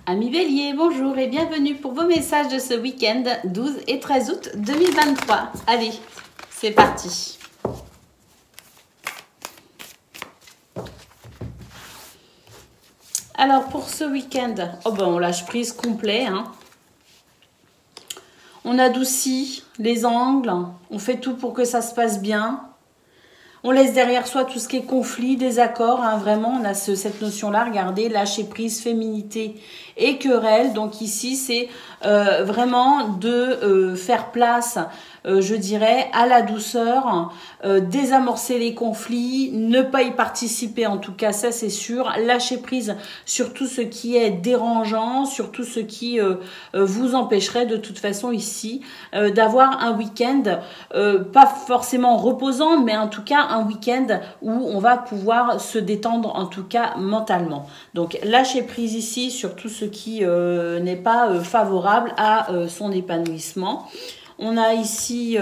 Amis Bélier, bonjour et bienvenue pour vos messages de ce week-end 12 et 13 août 2023. Allez, c'est parti. Alors pour ce week-end, on lâche prise complet. On adoucit les angles, on fait tout pour que ça se passe bien. On laisse derrière soi tout ce qui est conflit, désaccord. Vraiment, on a cette notion-là. Regardez, lâcher prise, féminité et querelle. Donc ici, c'est vraiment de faire place, je dirais, à la douceur, désamorcer les conflits, ne pas y participer, en tout cas, ça c'est sûr. Lâcher prise sur tout ce qui est dérangeant, sur tout ce qui vous empêcherait de toute façon ici d'avoir un week-end pas forcément reposant, mais en tout cas un week-end où on va pouvoir se détendre, en tout cas mentalement. Donc lâcher prise ici sur tout ce qui n'est pas favorable à son épanouissement. On a ici,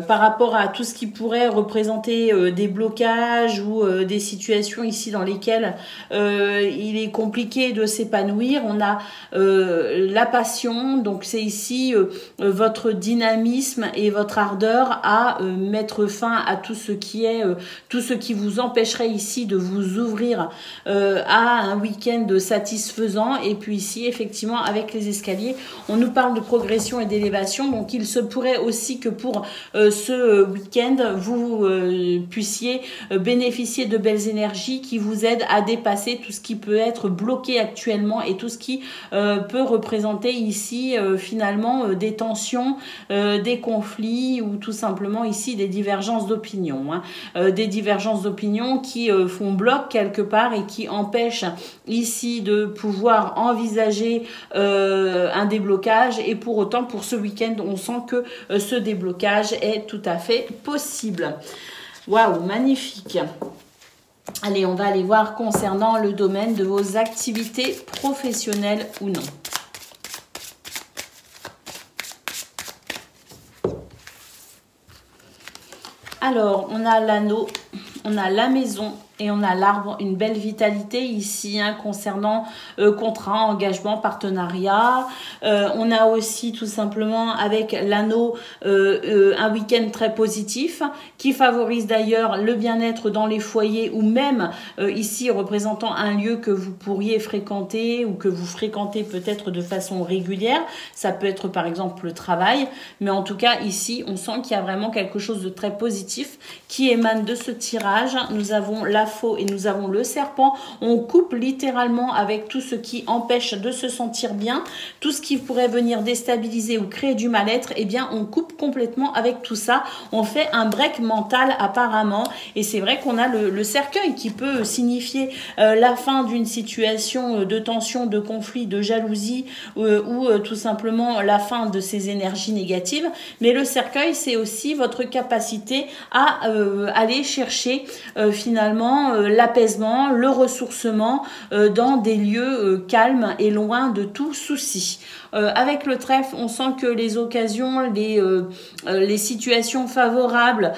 par rapport à tout ce qui pourrait représenter des blocages ou des situations ici dans lesquelles il est compliqué de s'épanouir, on a la passion, donc c'est ici votre dynamisme et votre ardeur à mettre fin à tout ce qui est, tout ce qui vous empêcherait ici de vous ouvrir à un week-end satisfaisant. Et puis ici, effectivement, avec les escaliers, on nous parle de progression et d'élévation, donc il se pourrait aussi que pour ce week-end vous puissiez bénéficier de belles énergies qui vous aident à dépasser tout ce qui peut être bloqué actuellement et tout ce qui peut représenter ici finalement des tensions, des conflits ou tout simplement ici des divergences d'opinion, des divergences d'opinion qui font bloc quelque part et qui empêchent ici de pouvoir envisager un déblocage. Et pour autant, pour ce week-end, on sent que ce déblocage est tout à fait possible. Waouh, magnifique. Allez, on va aller voir concernant le domaine de vos activités professionnelles ou non. Alors, on a l'anneau, on a la maison et on a l'arbre, une belle vitalité ici concernant contrat, engagement, partenariat. On a aussi tout simplement avec l'anneau un week-end très positif qui favorise d'ailleurs le bien-être dans les foyers ou même ici représentant un lieu que vous pourriez fréquenter ou que vous fréquentez peut-être de façon régulière. Ça peut être par exemple le travail, mais en tout cas ici on sent qu'il y a vraiment quelque chose de très positif qui émane de ce tirage. Nous avons la faux et nous avons le serpent. On coupe littéralement avec tout ce qui empêche de se sentir bien, tout ce qui pourrait venir déstabiliser ou créer du mal-être. Eh bien on coupe complètement avec tout ça, on fait un break mental apparemment. Et c'est vrai qu'on a le cercueil qui peut signifier la fin d'une situation de tension, de conflit, de jalousie ou tout simplement la fin de ces énergies négatives. Mais le cercueil, c'est aussi votre capacité à aller chercher finalement l'apaisement, le ressourcement dans des lieux calmes et loin de tout souci. Avec le trèfle, on sent que les occasions, les situations favorables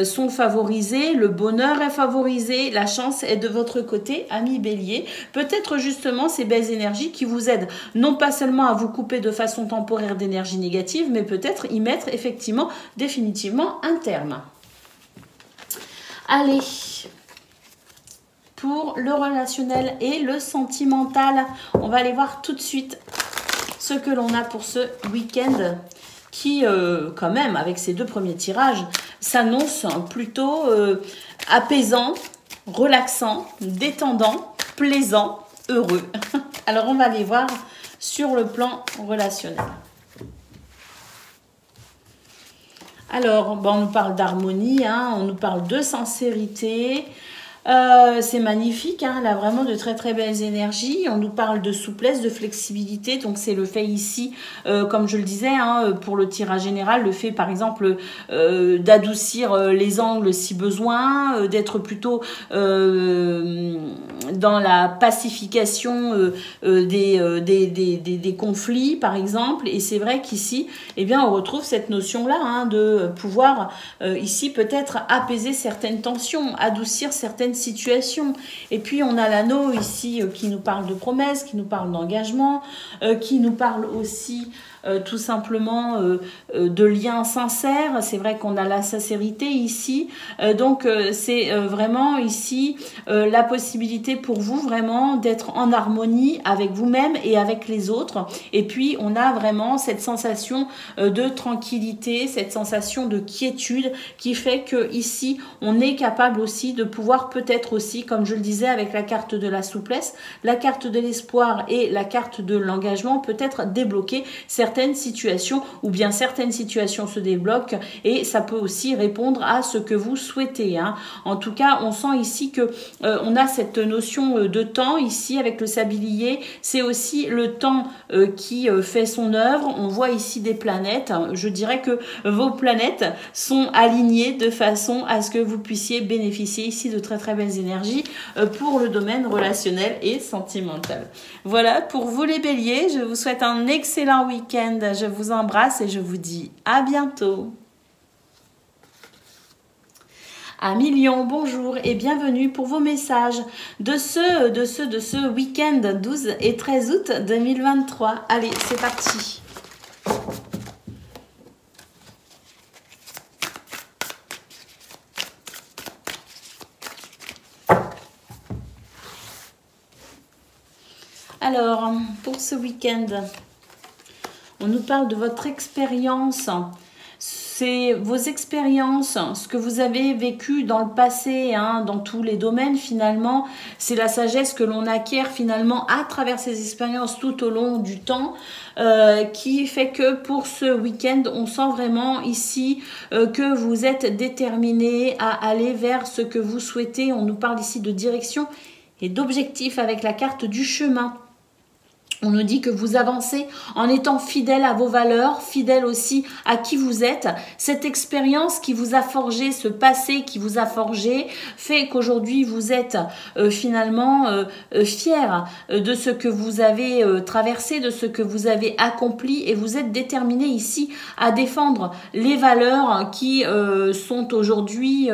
sont favorisées, le bonheur est favorisé, la chance est de votre côté, amis Bélier. Peut-être justement ces belles énergies qui vous aident non pas seulement à vous couper de façon temporaire d'énergie négative, mais peut-être y mettre effectivement définitivement un terme. Allez, pour le relationnel et le sentimental, on va aller voir tout de suite ce que l'on a pour ce week-end qui, quand même, avec ces deux premiers tirages, s'annonce plutôt apaisant, relaxant, détendant, plaisant, heureux. Alors, on va aller voir sur le plan relationnel. Alors, on nous parle d'harmonie, on nous parle de sincérité. C'est magnifique, elle a vraiment de très très belles énergies. On nous parle de souplesse, de flexibilité, donc c'est le fait ici, comme je le disais, pour le tirage général, le fait par exemple d'adoucir les angles si besoin, d'être plutôt dans la pacification des conflits par exemple. Et c'est vrai qu'ici, on retrouve cette notion-là de pouvoir ici peut-être apaiser certaines tensions, adoucir certaines certaines situations. Et puis on a l'anneau ici qui nous parle de promesses, qui nous parle d'engagement, qui nous parle aussi tout simplement de liens sincères. C'est vrai qu'on a la sincérité ici. Donc c'est vraiment ici la possibilité pour vous vraiment d'être en harmonie avec vous-même et avec les autres. Et puis on a vraiment cette sensation de tranquillité, cette sensation de quiétude qui fait que ici on est capable aussi de pouvoir peut-être aussi, comme je le disais avec la carte de la souplesse, la carte de l'espoir et la carte de l'engagement, peut-être débloquer certaines situations ou bien certaines situations se débloquent et ça peut aussi répondre à ce que vous souhaitez. Hein. En tout cas, on sent ici que on a cette notion de temps ici avec le sablier. C'est aussi le temps qui fait son œuvre. On voit ici des planètes. Je dirais que vos planètes sont alignées de façon à ce que vous puissiez bénéficier ici de très très belles énergies pour le domaine relationnel et sentimental. Voilà pour vous les béliers. Je vous souhaite un excellent week-end. Je vous embrasse et je vous dis à bientôt. Amis Lion, bonjour et bienvenue pour vos messages de ce week-end 12 et 13 août 2023. Allez, c'est parti. Alors, pour ce week-end, on nous parle de votre expérience. C'est vos expériences, ce que vous avez vécu dans le passé, hein, dans tous les domaines finalement. C'est la sagesse que l'on acquiert finalement à travers ces expériences tout au long du temps qui fait que pour ce week-end, on sent vraiment ici que vous êtes déterminé à aller vers ce que vous souhaitez. On nous parle ici de direction et d'objectif avec la carte du chemin. On nous dit que vous avancez en étant fidèle à vos valeurs, fidèle aussi à qui vous êtes. Cette expérience qui vous a forgé, ce passé qui vous a forgé, fait qu'aujourd'hui vous êtes finalement fier de ce que vous avez traversé, de ce que vous avez accompli et vous êtes déterminé ici à défendre les valeurs qui sont aujourd'hui,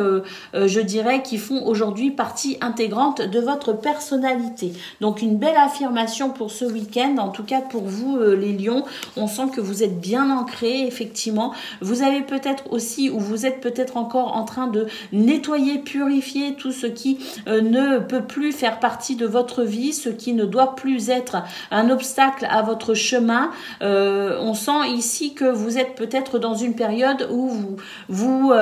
je dirais, qui font aujourd'hui partie intégrante de votre personnalité. Donc une belle affirmation pour ce week-end. En tout cas pour vous les lions, on sent que vous êtes bien ancrés effectivement. Vous avez peut-être aussi ou vous êtes peut-être encore en train de nettoyer, purifier tout ce qui ne peut plus faire partie de votre vie, ce qui ne doit plus être un obstacle à votre chemin. On sent ici que vous êtes peut-être dans une période où vous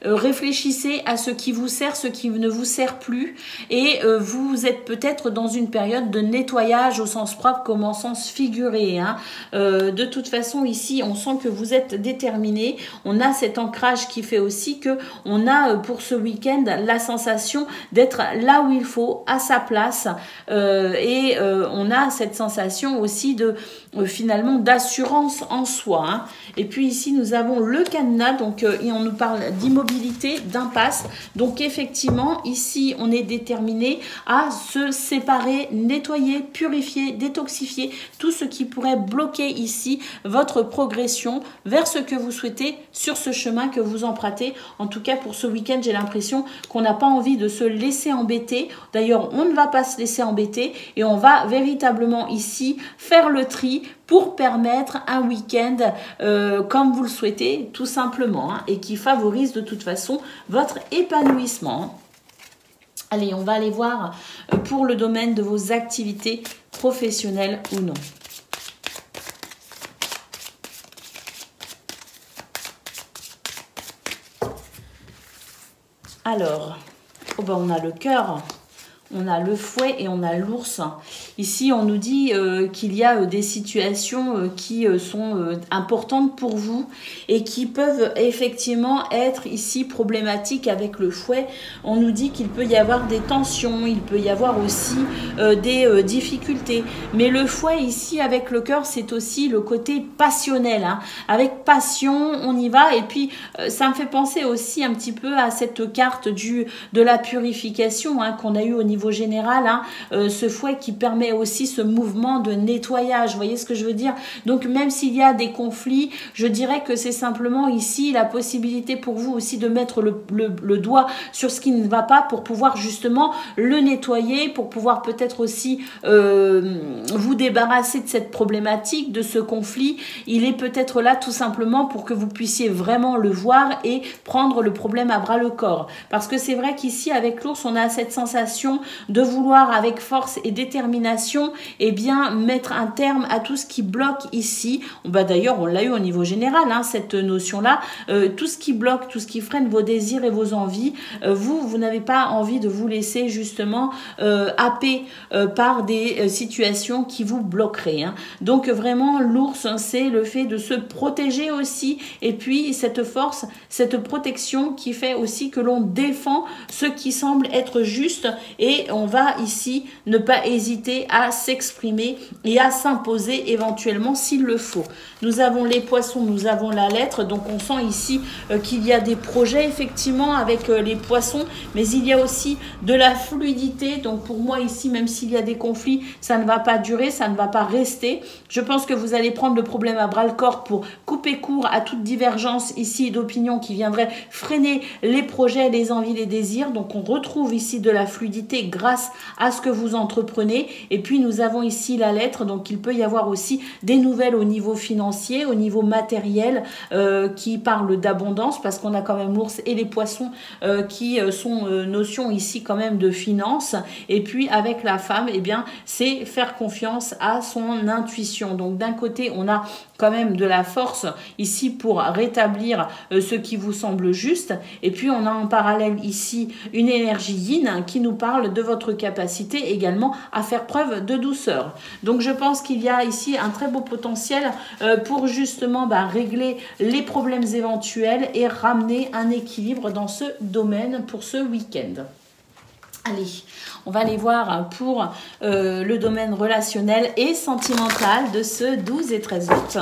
réfléchissez à ce qui vous sert, ce qui ne vous sert plus et vous êtes peut-être dans une période de nettoyage au sens propre comme en sens figuré. Hein. De toute façon, ici, on sent que vous êtes déterminé. On a cet ancrage qui fait aussi que on a pour ce week-end la sensation d'être là où il faut, à sa place. Et on a cette sensation aussi de finalement d'assurance en soi. Hein. Et puis ici, nous avons le cadenas. Donc, et on nous parle d'immobilité, d'impasse. Donc, effectivement, ici, on est déterminé à se séparer, nettoyer, purifier, détoxifier tout ce qui pourrait bloquer ici votre progression vers ce que vous souhaitez sur ce chemin que vous empruntez. En tout cas, pour ce week-end, j'ai l'impression qu'on n'a pas envie de se laisser embêter. D'ailleurs, on ne va pas se laisser embêter et on va véritablement ici faire le tri pour permettre un week-end comme vous le souhaitez, tout simplement, hein, et qui favorise de toute façon votre épanouissement. Allez, on va aller voir pour le domaine de vos activités professionnelles ou non. Alors, oh ben on a le cœur. On a le fouet et on a l'ours. Ici, on nous dit qu'il y a des situations qui sont importantes pour vous et qui peuvent effectivement être ici problématiques avec le fouet. On nous dit qu'il peut y avoir des tensions, il peut y avoir aussi des difficultés. Mais le fouet ici avec le cœur, c'est aussi le côté passionnel. Hein. Avec passion, on y va. Et puis, ça me fait penser aussi un petit peu à cette carte de la purification hein, qu'on a eu au niveau niveau général, hein, ce fouet qui permet aussi ce mouvement de nettoyage, vous voyez ce que je veux dire? Donc même s'il y a des conflits, je dirais que c'est simplement ici la possibilité pour vous aussi de mettre le doigt sur ce qui ne va pas pour pouvoir justement le nettoyer, pour pouvoir peut-être aussi vous débarrasser de cette problématique, de ce conflit. Il est peut-être là tout simplement pour que vous puissiez vraiment le voir et prendre le problème à bras le corps. Parce que c'est vrai qu'ici avec l'ours, on a cette sensation de vouloir avec force et détermination bien mettre un terme à tout ce qui bloque ici. D'ailleurs, on l'a eu au niveau général, hein, cette notion-là. Tout ce qui bloque, tout ce qui freine vos désirs et vos envies, vous n'avez pas envie de vous laisser justement happer par des situations qui vous bloqueraient. Hein. Donc vraiment, l'ours, c'est le fait de se protéger aussi, et puis cette force, cette protection qui fait aussi que l'on défend ce qui semble être juste, et on va ici ne pas hésiter à s'exprimer et à s'imposer éventuellement s'il le faut. Nous avons les poissons, nous avons la lettre, donc on sent ici qu'il y a des projets effectivement avec les poissons, mais il y a aussi de la fluidité. Donc pour moi ici, même s'il y a des conflits, ça ne va pas durer, ça ne va pas rester. Je pense que vous allez prendre le problème à bras le corps pour couper court à toute divergence ici d'opinion qui viendrait freiner les projets, les envies, les désirs. Donc on retrouve ici de la fluidité grâce à ce que vous entreprenez. Et puis nous avons ici la lettre, donc il peut y avoir aussi des nouvelles au niveau financier, au niveau matériel, qui parlent d'abondance, parce qu'on a quand même l'ours et les poissons qui sont notions ici quand même de finance. Et puis avec la femme, c'est faire confiance à son intuition. Donc d'un côté, on a quand même de la force ici pour rétablir ce qui vous semble juste, et puis on a en parallèle ici une énergie yin qui nous parle de votre capacité également à faire preuve de douceur. Donc je pense qu'il y a ici un très beau potentiel pour justement régler les problèmes éventuels et ramener un équilibre dans ce domaine pour ce week-end. Allez, on va aller voir pour le domaine relationnel et sentimental de ce 12 et 13 août.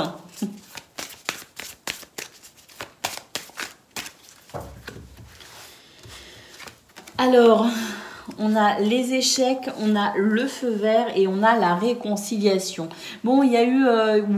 Alors, on a les échecs, on a le feu vert et on a la réconciliation. Bon, il y a eu,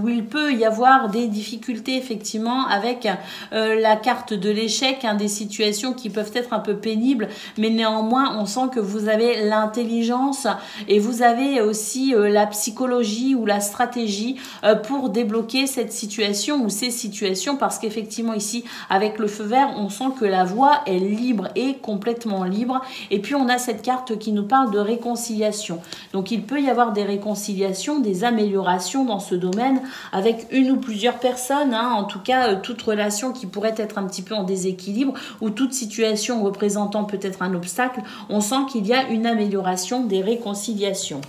où il peut y avoir des difficultés effectivement avec la carte de l'échec, des situations qui peuvent être un peu pénibles, mais néanmoins on sent que vous avez l'intelligence et vous avez aussi la psychologie ou la stratégie pour débloquer cette situation ou ces situations, parce qu'effectivement ici avec le feu vert, on sent que la voie est libre et complètement libre. Et puis on a cette carte qui nous parle de réconciliation. Donc il peut y avoir des réconciliations, des améliorations dans ce domaine avec une ou plusieurs personnes, en tout cas toute relation qui pourrait être un petit peu en déséquilibre ou toute situation représentant peut-être un obstacle, on sent qu'il y a une amélioration des réconciliations.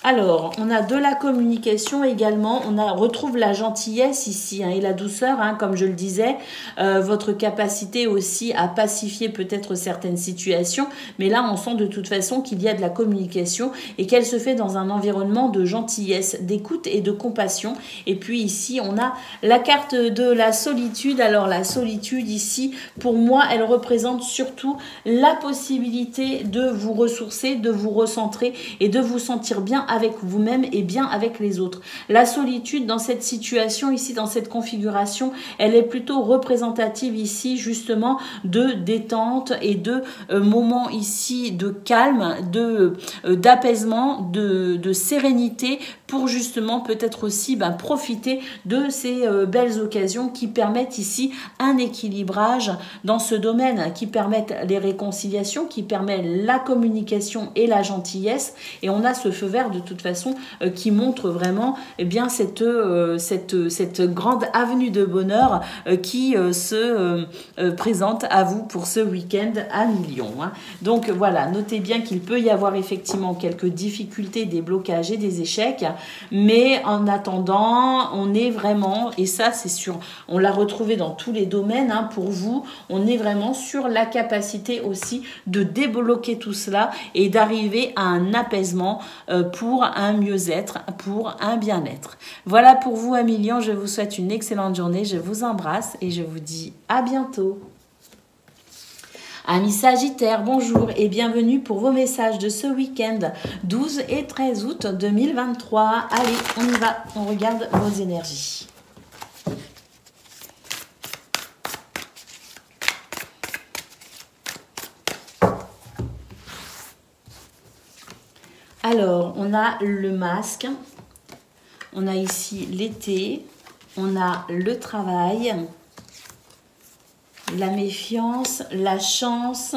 Alors, on a de la communication également, on retrouve la gentillesse ici et la douceur, comme je le disais, votre capacité aussi à pacifier peut-être certaines situations, mais là on sent de toute façon qu'il y a de la communication et qu'elle se fait dans un environnement de gentillesse, d'écoute et de compassion. Et puis ici on a la carte de la solitude. Alors la solitude ici, pour moi, elle représente surtout la possibilité de vous ressourcer, de vous recentrer et de vous sentir bien avec vous-même et bien avec les autres. La solitude dans cette situation ici, dans cette configuration, elle est plutôt représentative ici justement de détente et de moments ici de calme, d'apaisement, de sérénité pour justement peut-être aussi profiter de ces belles occasions qui permettent ici un équilibrage dans ce domaine, qui permettent les réconciliations, qui permettent la communication et la gentillesse. Et on a ce feu vert de toute façon qui montre vraiment cette grande avenue de bonheur qui se présente à vous pour ce week-end à Lyon. Donc voilà, notez bien qu'il peut y avoir effectivement quelques difficultés, des blocages et des échecs, mais en attendant, on est vraiment, et ça c'est sûr, on l'a retrouvé dans tous les domaines pour vous, on est vraiment sur la capacité aussi de débloquer tout cela et d'arriver à un apaisement pour un mieux-être, pour un bien-être. Voilà pour vous, amis Lions, je vous souhaite une excellente journée, je vous embrasse et je vous dis à bientôt. Amis Sagittaires, bonjour et bienvenue pour vos messages de ce week-end 12 et 13 août 2023. Allez, on y va, on regarde vos énergies. Alors, on a le masque, on a ici l'été, on a le travail, la méfiance, la chance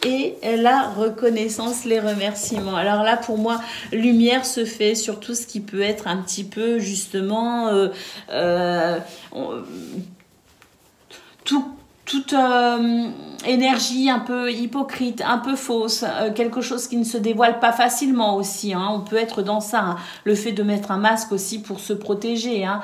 et la reconnaissance, les remerciements. Alors là, pour moi, lumière se fait sur tout ce qui peut être un petit peu, justement, toute énergie un peu hypocrite, un peu fausse, quelque chose qui ne se dévoile pas facilement aussi, hein. On peut être dans ça, hein. Le fait de mettre un masque aussi pour se protéger, hein.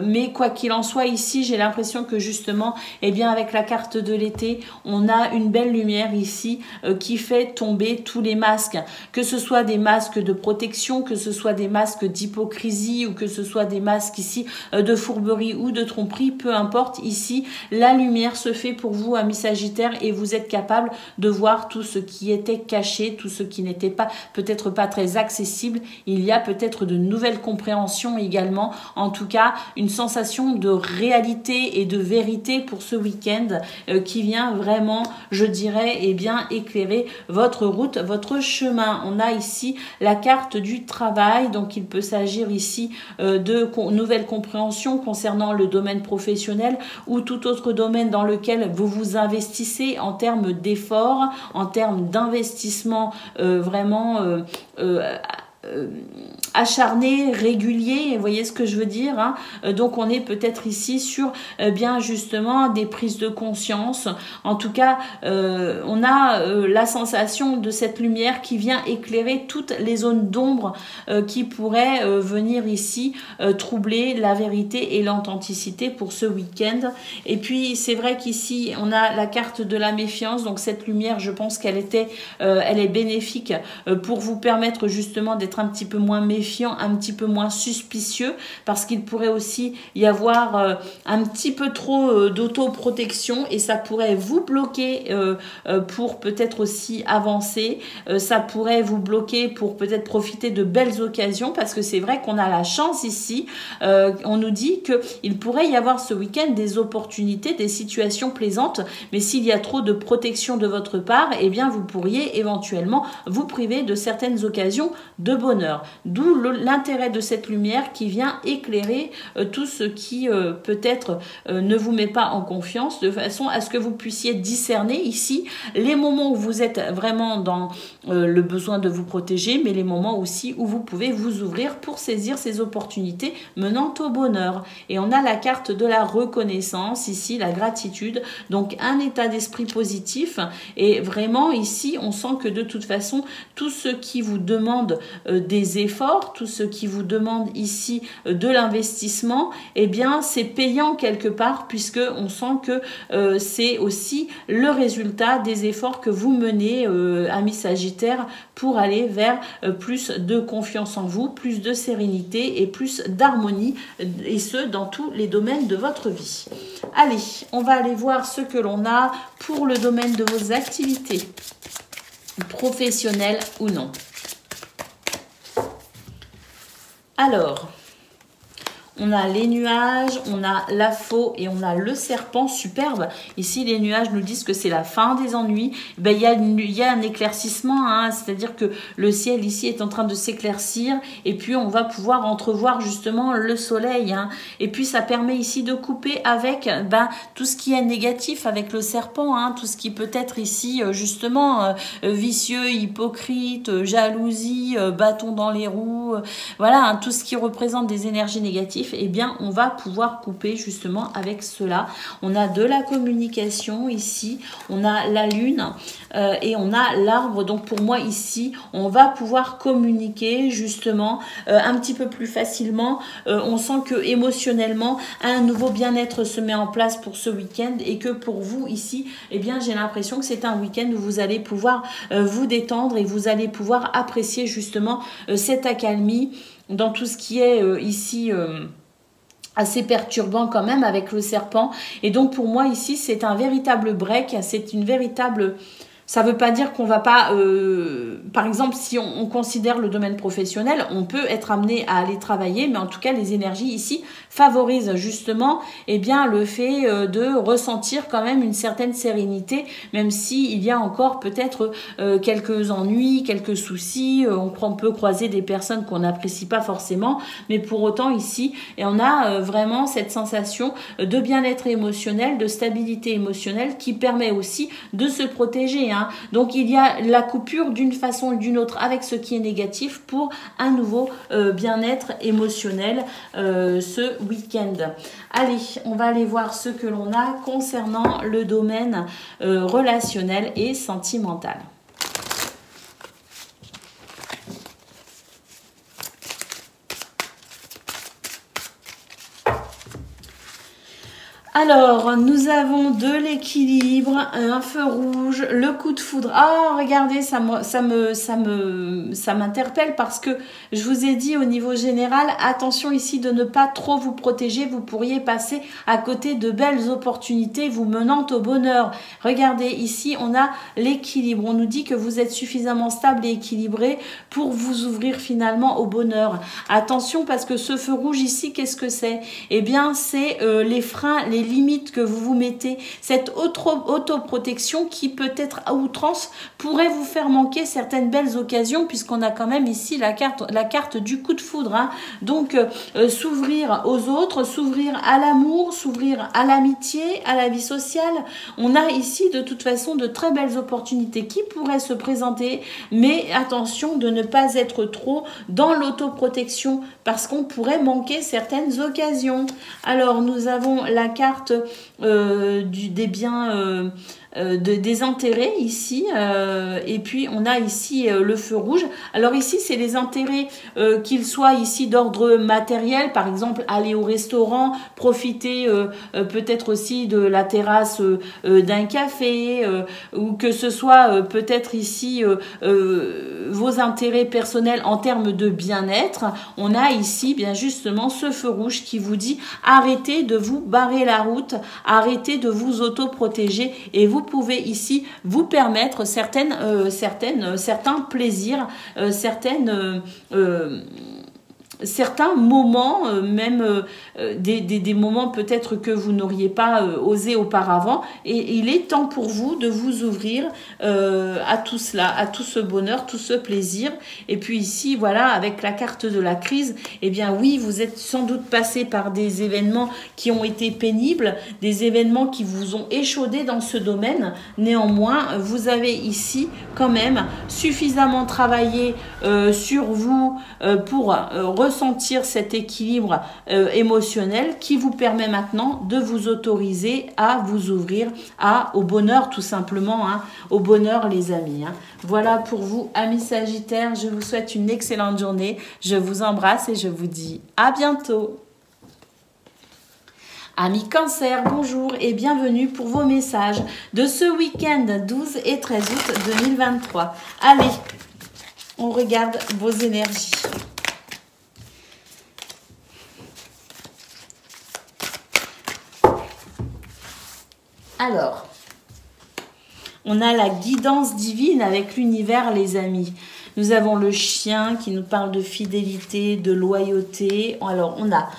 Mais quoi qu'il en soit, ici, j'ai l'impression que justement, eh bien, avec la carte de l'été, on a une belle lumière ici qui fait tomber tous les masques, que ce soit des masques de protection, que ce soit des masques d'hypocrisie ou que ce soit des masques ici de fourberie ou de tromperie, peu importe, ici, la lumière se fait pour vous, amis Sagittaires, et vous êtes capable de voir tout ce qui était caché, tout ce qui n'était pas peut-être pas très accessible. Il y a peut-être de nouvelles compréhensions également. En tout cas, une sensation de réalité et de vérité pour ce week-end qui vient vraiment, je dirais, eh bien, éclairer votre route, votre chemin. On a ici la carte du travail, donc il peut s'agir ici de nouvelles compréhensions concernant le domaine professionnel ou tout autre domaine dans lequel vous vous investissez en termes d'efforts, en termes d'investissement vraiment acharné, régulier, vous voyez ce que je veux dire, hein. Donc on est peut-être ici sur bien justement des prises de conscience. En tout cas, on a la sensation de cette lumière qui vient éclairer toutes les zones d'ombre qui pourraient venir ici troubler la vérité et l'authenticité pour ce week-end. Et puis c'est vrai qu'ici on a la carte de la méfiance, donc cette lumière, je pense qu'elle elle est bénéfique pour vous permettre justement d'être un petit peu moins méfiant, un petit peu moins suspicieux, parce qu'il pourrait aussi y avoir un petit peu trop d'autoprotection et ça pourrait vous bloquer pour peut-être aussi avancer, ça pourrait vous bloquer pour peut-être profiter de belles occasions, parce que c'est vrai qu'on a la chance ici, on nous dit qu'il pourrait y avoir ce week-end des opportunités, des situations plaisantes, mais s'il y a trop de protection de votre part, eh bien vous pourriez éventuellement vous priver de certaines occasions de bonheur. D'où l'intérêt de cette lumière qui vient éclairer tout ce qui peut-être ne vous met pas en confiance, de façon à ce que vous puissiez discerner ici les moments où vous êtes vraiment dans le besoin de vous protéger, mais les moments aussi où vous pouvez vous ouvrir pour saisir ces opportunités menant au bonheur. Et on a la carte de la reconnaissance ici, la gratitude, donc un état d'esprit positif, et vraiment ici on sent que de toute façon tout ce qui vous demande des efforts, tout ce qui vous demande ici de l'investissement, eh bien c'est payant quelque part, puisque on sent que c'est aussi le résultat des efforts que vous menez, amis Sagittaires, pour aller vers plus de confiance en vous, plus de sérénité et plus d'harmonie, et ce dans tous les domaines de votre vie. Allez, on va aller voir ce que l'on a pour le domaine de vos activités professionnelles ou non. Alors, on a les nuages, on a la faux et on a le serpent superbe. Ici, les nuages nous disent que c'est la fin des ennuis. Ben, il y a un éclaircissement, hein, c'est-à-dire que le ciel ici est en train de s'éclaircir et puis on va pouvoir entrevoir justement le soleil, hein. Et puis ça permet ici de couper avec tout ce qui est négatif, avec le serpent, hein, tout ce qui peut être ici justement vicieux, hypocrite, jalousie, bâton dans les roues, voilà, hein, tout ce qui représente des énergies négatives. Eh bien, on va pouvoir couper justement avec cela. On a de la communication ici, on a la lune et on a l'arbre. Donc pour moi ici, on va pouvoir communiquer justement un petit peu plus facilement. On sent que émotionnellement, un nouveau bien-être se met en place pour ce week-end et que pour vous ici, eh bien, j'ai l'impression que c'est un week-end où vous allez pouvoir vous détendre et vous allez pouvoir apprécier justement cette accalmie dans tout ce qui est ici assez perturbant quand même avec le serpent. Et donc pour moi ici, c'est un véritable break, c'est une véritable... Ça ne veut pas dire qu'on va pas, par exemple, si on considère le domaine professionnel, on peut être amené à aller travailler, mais en tout cas, les énergies ici favorisent justement, eh bien, le fait de ressentir quand même une certaine sérénité, même si il y a encore peut-être quelques ennuis, quelques soucis. On peut croiser des personnes qu'on n'apprécie pas forcément, mais pour autant ici, et on a vraiment cette sensation de bien-être émotionnel, de stabilité émotionnelle qui permet aussi de se protéger, hein. Donc il y a la coupure d'une façon ou d'une autre avec ce qui est négatif pour un nouveau bien-être émotionnel ce week-end. Allez, on va aller voir ce que l'on a concernant le domaine relationnel et sentimental. Alors, nous avons de l'équilibre, un feu rouge, le coup de foudre. Ah, regardez, ça m'interpelle parce que je vous ai dit au niveau général, attention ici de ne pas trop vous protéger. Vous pourriez passer à côté de belles opportunités vous menant au bonheur. Regardez, ici, on a l'équilibre. On nous dit que vous êtes suffisamment stable et équilibré pour vous ouvrir finalement au bonheur. Attention parce que ce feu rouge ici, qu'est-ce que c'est? Eh bien, c'est les freins, les limites que vous vous mettez, cette autoprotection qui peut-être à outrance pourrait vous faire manquer certaines belles occasions puisqu'on a quand même ici la carte du coup de foudre, hein. Donc s'ouvrir aux autres, s'ouvrir à l'amour, s'ouvrir à l'amitié, à la vie sociale. On a ici de toute façon de très belles opportunités qui pourraient se présenter, mais attention de ne pas être trop dans l'autoprotection parce qu'on pourrait manquer certaines occasions. Alors nous avons la carte des biens, des intérêts ici, et puis on a ici le feu rouge. Alors ici c'est les intérêts qu'ils soient ici d'ordre matériel, par exemple aller au restaurant, profiter peut-être aussi de la terrasse d'un café, ou que ce soit peut-être ici vos intérêts personnels en termes de bien-être. On a ici bien justement ce feu rouge qui vous dit arrêtez de vous barrer la route, arrêtez de vous autoprotéger et vous pouvez ici vous permettre certains plaisirs, certains moments, même des moments peut-être que vous n'auriez pas osé auparavant, et il est temps pour vous de vous ouvrir à tout cela, à tout ce bonheur, tout ce plaisir. Et puis ici, voilà, avec la carte de la crise, eh bien oui, vous êtes sans doute passé par des événements qui ont été pénibles, des événements qui vous ont échaudé dans ce domaine. Néanmoins, vous avez ici quand même suffisamment travaillé sur vous pour ressentir cet équilibre émotionnel qui vous permet maintenant de vous autoriser à vous ouvrir au bonheur tout simplement, hein, au bonheur les amis, hein. Voilà pour vous amis Sagittaires, je vous souhaite une excellente journée, je vous embrasse et je vous dis à bientôt. Amis Cancer, bonjour et bienvenue pour vos messages de ce week-end 12 et 13 août 2023. Allez, on regarde vos énergies. Alors, on a la guidance divine avec l'univers, les amis. Nous avons le chien qui nous parle de fidélité, de loyauté. Alors, on a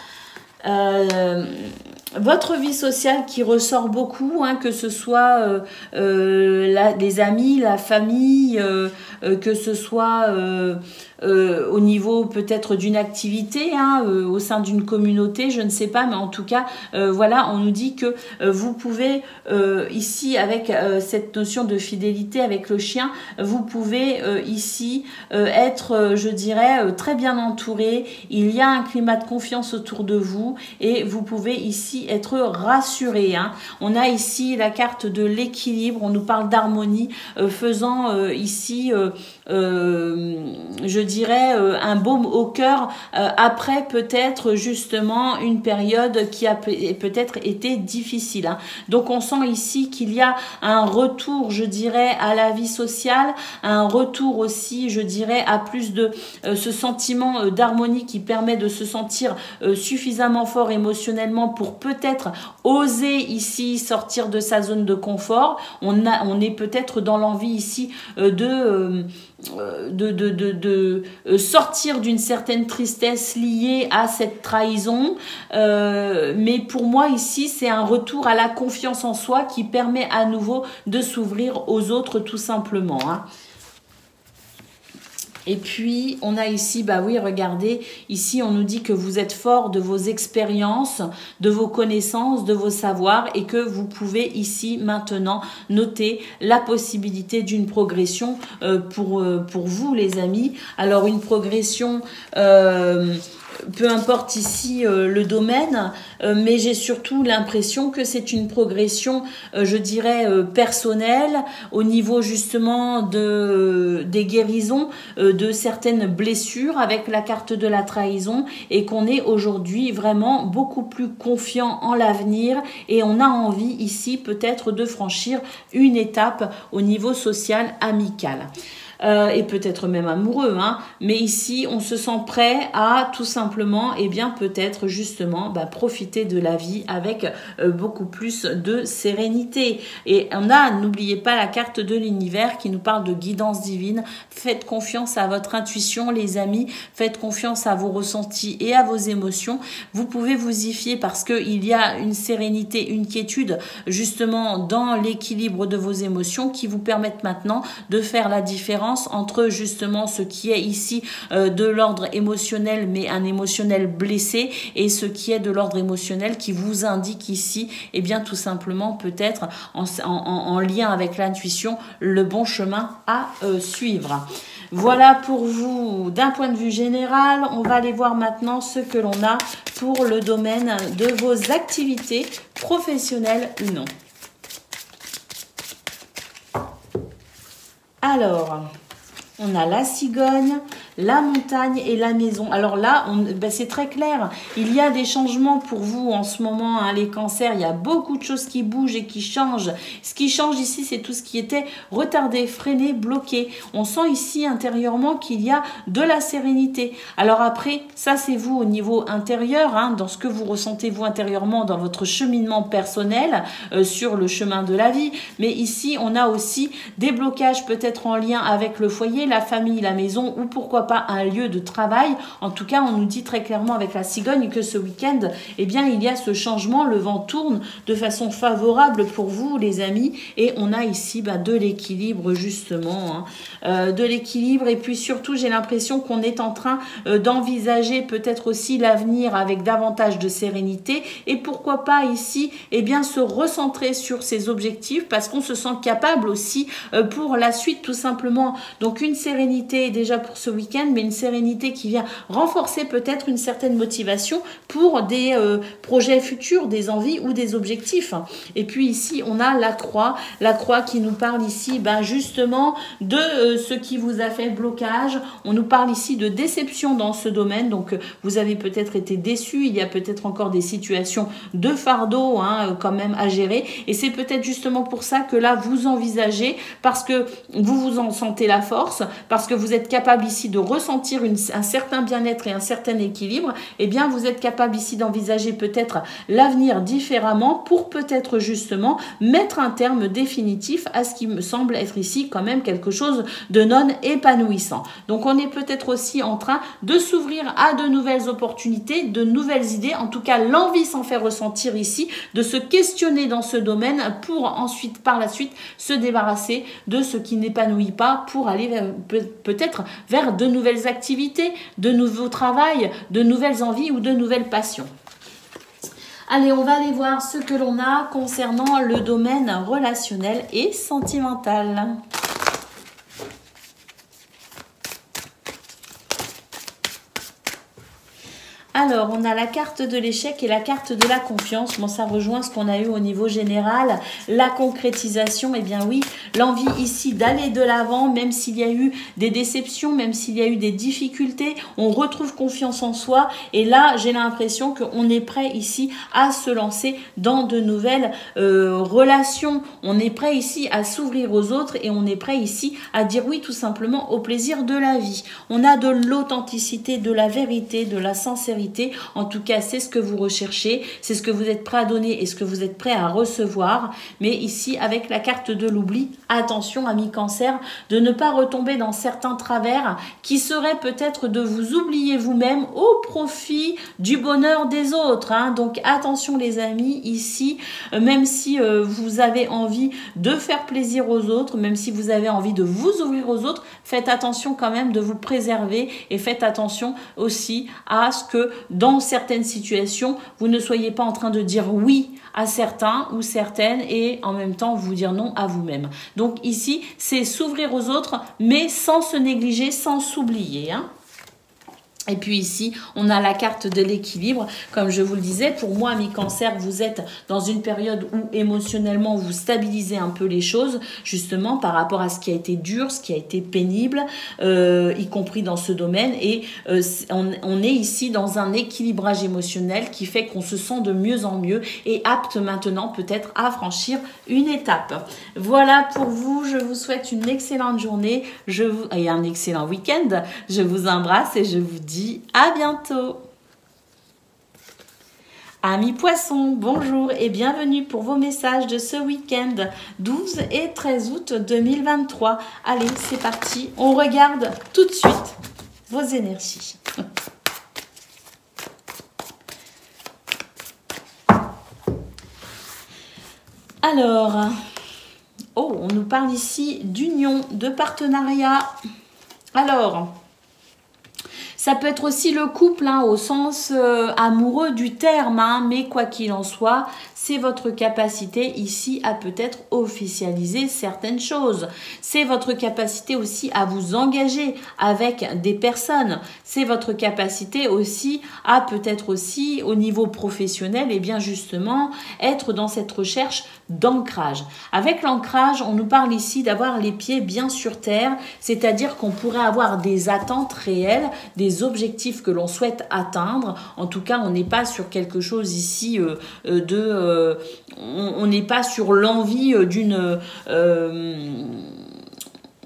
votre vie sociale qui ressort beaucoup, hein, que ce soit les amis, la famille, que ce soit au niveau peut-être d'une activité, hein, au sein d'une communauté, je ne sais pas, mais en tout cas, voilà, on nous dit que vous pouvez, ici, avec cette notion de fidélité, avec le chien, vous pouvez ici être, je dirais, très bien entouré. Il y a un climat de confiance autour de vous et vous pouvez ici être rassuré, hein. On a ici la carte de l'équilibre, on nous parle d'harmonie, faisant ici, je dirais, un baume au cœur après peut-être justement une période qui a peut-être été difficile. Hein. Donc on sent ici qu'il y a un retour, je dirais, à la vie sociale, un retour aussi, je dirais, à plus de ce sentiment d'harmonie qui permet de se sentir suffisamment fort émotionnellement pour peut-être oser ici sortir de sa zone de confort. On est peut-être dans l'envie ici de sortir d'une certaine tristesse liée à cette trahison. Mais pour moi ici, c'est un retour à la confiance en soi qui permet à nouveau de s'ouvrir aux autres tout simplement. Hein. Et puis, on a ici, bah oui, regardez, ici, on nous dit que vous êtes fort de vos expériences, de vos connaissances, de vos savoirs et que vous pouvez ici, maintenant, noter la possibilité d'une progression pour vous, les amis. Alors, une progression... peu importe ici le domaine, mais j'ai surtout l'impression que c'est une progression, je dirais, personnelle, au niveau justement des guérisons, de certaines blessures avec la carte de la trahison, et qu'on est aujourd'hui vraiment beaucoup plus confiant en l'avenir, et on a envie ici peut-être de franchir une étape au niveau social, amical. Et peut-être même amoureux, hein. Mais ici, on se sent prêt à tout simplement, et bien peut-être justement, profiter de la vie avec beaucoup plus de sérénité. Et on a, n'oubliez pas la carte de l'univers qui nous parle de guidance divine. Faites confiance à votre intuition, les amis. Faites confiance à vos ressentis et à vos émotions. Vous pouvez vous y fier parce qu'il y a une sérénité, une quiétude justement dans l'équilibre de vos émotions qui vous permettent maintenant de faire la différence entre justement ce qui est ici de l'ordre émotionnel, mais un émotionnel blessé, et ce qui est de l'ordre émotionnel qui vous indique ici, et bien tout simplement peut-être en lien avec l'intuition, le bon chemin à suivre. Voilà pour vous d'un point de vue général. On va aller voir maintenant ce que l'on a pour le domaine de vos activités professionnelles ou non. Alors, on a la cigogne, la montagne et la maison. Alors là, c'est très clair. Il y a des changements pour vous en ce moment, hein, les cancers. Il y a beaucoup de choses qui bougent et qui changent. Ce qui change ici, c'est tout ce qui était retardé, freiné, bloqué. On sent ici intérieurement qu'il y a de la sérénité. Alors après, ça c'est vous au niveau intérieur, hein, dans ce que vous ressentez vous intérieurement dans votre cheminement personnel sur le chemin de la vie. Mais ici, on a aussi des blocages peut-être en lien avec le foyer, la famille, la maison, ou pourquoi pas un lieu de travail. En tout cas, on nous dit très clairement avec la cigogne que ce week-end, eh bien, il y a ce changement, le vent tourne de façon favorable pour vous, les amis, et on a ici de l'équilibre, justement, hein, de l'équilibre, et puis surtout, j'ai l'impression qu'on est en train d'envisager peut-être aussi l'avenir avec davantage de sérénité, et pourquoi pas ici, eh bien, se recentrer sur ses objectifs, parce qu'on se sent capable aussi pour la suite, tout simplement. Donc, une sérénité déjà pour ce week-end, mais une sérénité qui vient renforcer peut-être une certaine motivation pour des projets futurs, des envies ou des objectifs. Et puis ici, on a la croix qui nous parle ici justement de ce qui vous a fait blocage. On nous parle ici de déception dans ce domaine, donc vous avez peut-être été déçu, il y a peut-être encore des situations de fardeau quand même à gérer, et c'est peut-être justement pour ça que là, vous envisagez, parce que vous vous en sentez la force, parce que vous êtes capable ici de ressentir un certain bien-être et un certain équilibre, eh bien vous êtes capable ici d'envisager peut-être l'avenir différemment pour peut-être justement mettre un terme définitif à ce qui me semble être ici quand même quelque chose de non épanouissant. Donc on est peut-être aussi en train de s'ouvrir à de nouvelles opportunités, de nouvelles idées, en tout cas l'envie s'en fait ressentir ici, de se questionner dans ce domaine pour ensuite par la suite se débarrasser de ce qui n'épanouit pas pour aller peut-être vers de nouvelles activités, de nouveaux travails, de nouvelles envies ou de nouvelles passions. Allez, on va aller voir ce que l'on a concernant le domaine relationnel et sentimental. Alors, on a la carte de l'échec et la carte de la confiance. Bon, ça rejoint ce qu'on a eu au niveau général. La concrétisation, eh bien oui, l'envie ici d'aller de l'avant, même s'il y a eu des déceptions, même s'il y a eu des difficultés, on retrouve confiance en soi. Et là, j'ai l'impression qu'on est prêt ici à se lancer dans de nouvelles relations. On est prêt ici à s'ouvrir aux autres et on est prêt ici à dire oui tout simplement au plaisir de la vie. On a de l'authenticité, de la vérité, de la sincérité. En tout cas, c'est ce que vous recherchez, c'est ce que vous êtes prêt à donner et ce que vous êtes prêt à recevoir. Mais ici, avec la carte de l'oubli, attention, amis Cancer, de ne pas retomber dans certains travers qui seraient peut-être de vous oublier vous-même au profit du bonheur des autres. Hein. Donc, attention les amis, ici, même si vous avez envie de faire plaisir aux autres, même si vous avez envie de vous ouvrir aux autres, faites attention quand même de vous préserver et faites attention aussi à ce que dans certaines situations, vous ne soyez pas en train de dire oui à certains ou certaines et en même temps vous dire non à vous-même. Donc ici, c'est s'ouvrir aux autres, mais sans se négliger, sans s'oublier. Hein. Et puis ici, on a la carte de l'équilibre. Comme je vous le disais, pour moi, mes cancers, vous êtes dans une période où émotionnellement, vous stabilisez un peu les choses, justement par rapport à ce qui a été dur, ce qui a été pénible, y compris dans ce domaine. Et on est ici dans un équilibrage émotionnel qui fait qu'on se sent de mieux en mieux et apte maintenant peut-être à franchir une étape. Voilà pour vous. Je vous souhaite une excellente journée et un excellent week-end. Je vous embrasse et je vous dis à bientôt. Amis poissons, bonjour et bienvenue pour vos messages de ce week-end 12 et 13 août 2023. Allez, c'est parti, on regarde tout de suite vos énergies. Alors, on nous parle ici d'union, de partenariat. Alors, ça peut être aussi le couple, hein, au sens amoureux du terme, hein, mais quoi qu'il en soit, c'est votre capacité ici à peut-être officialiser certaines choses. C'est votre capacité aussi à vous engager avec des personnes. C'est votre capacité aussi à peut-être aussi au niveau professionnel, et bien justement, être dans cette recherche d'ancrage. Avec l'ancrage, on nous parle ici d'avoir les pieds bien sur terre, c'est-à-dire qu'on pourrait avoir des attentes réelles, des objectifs que l'on souhaite atteindre. En tout cas, on n'est pas sur quelque chose ici on n'est pas sur l'envie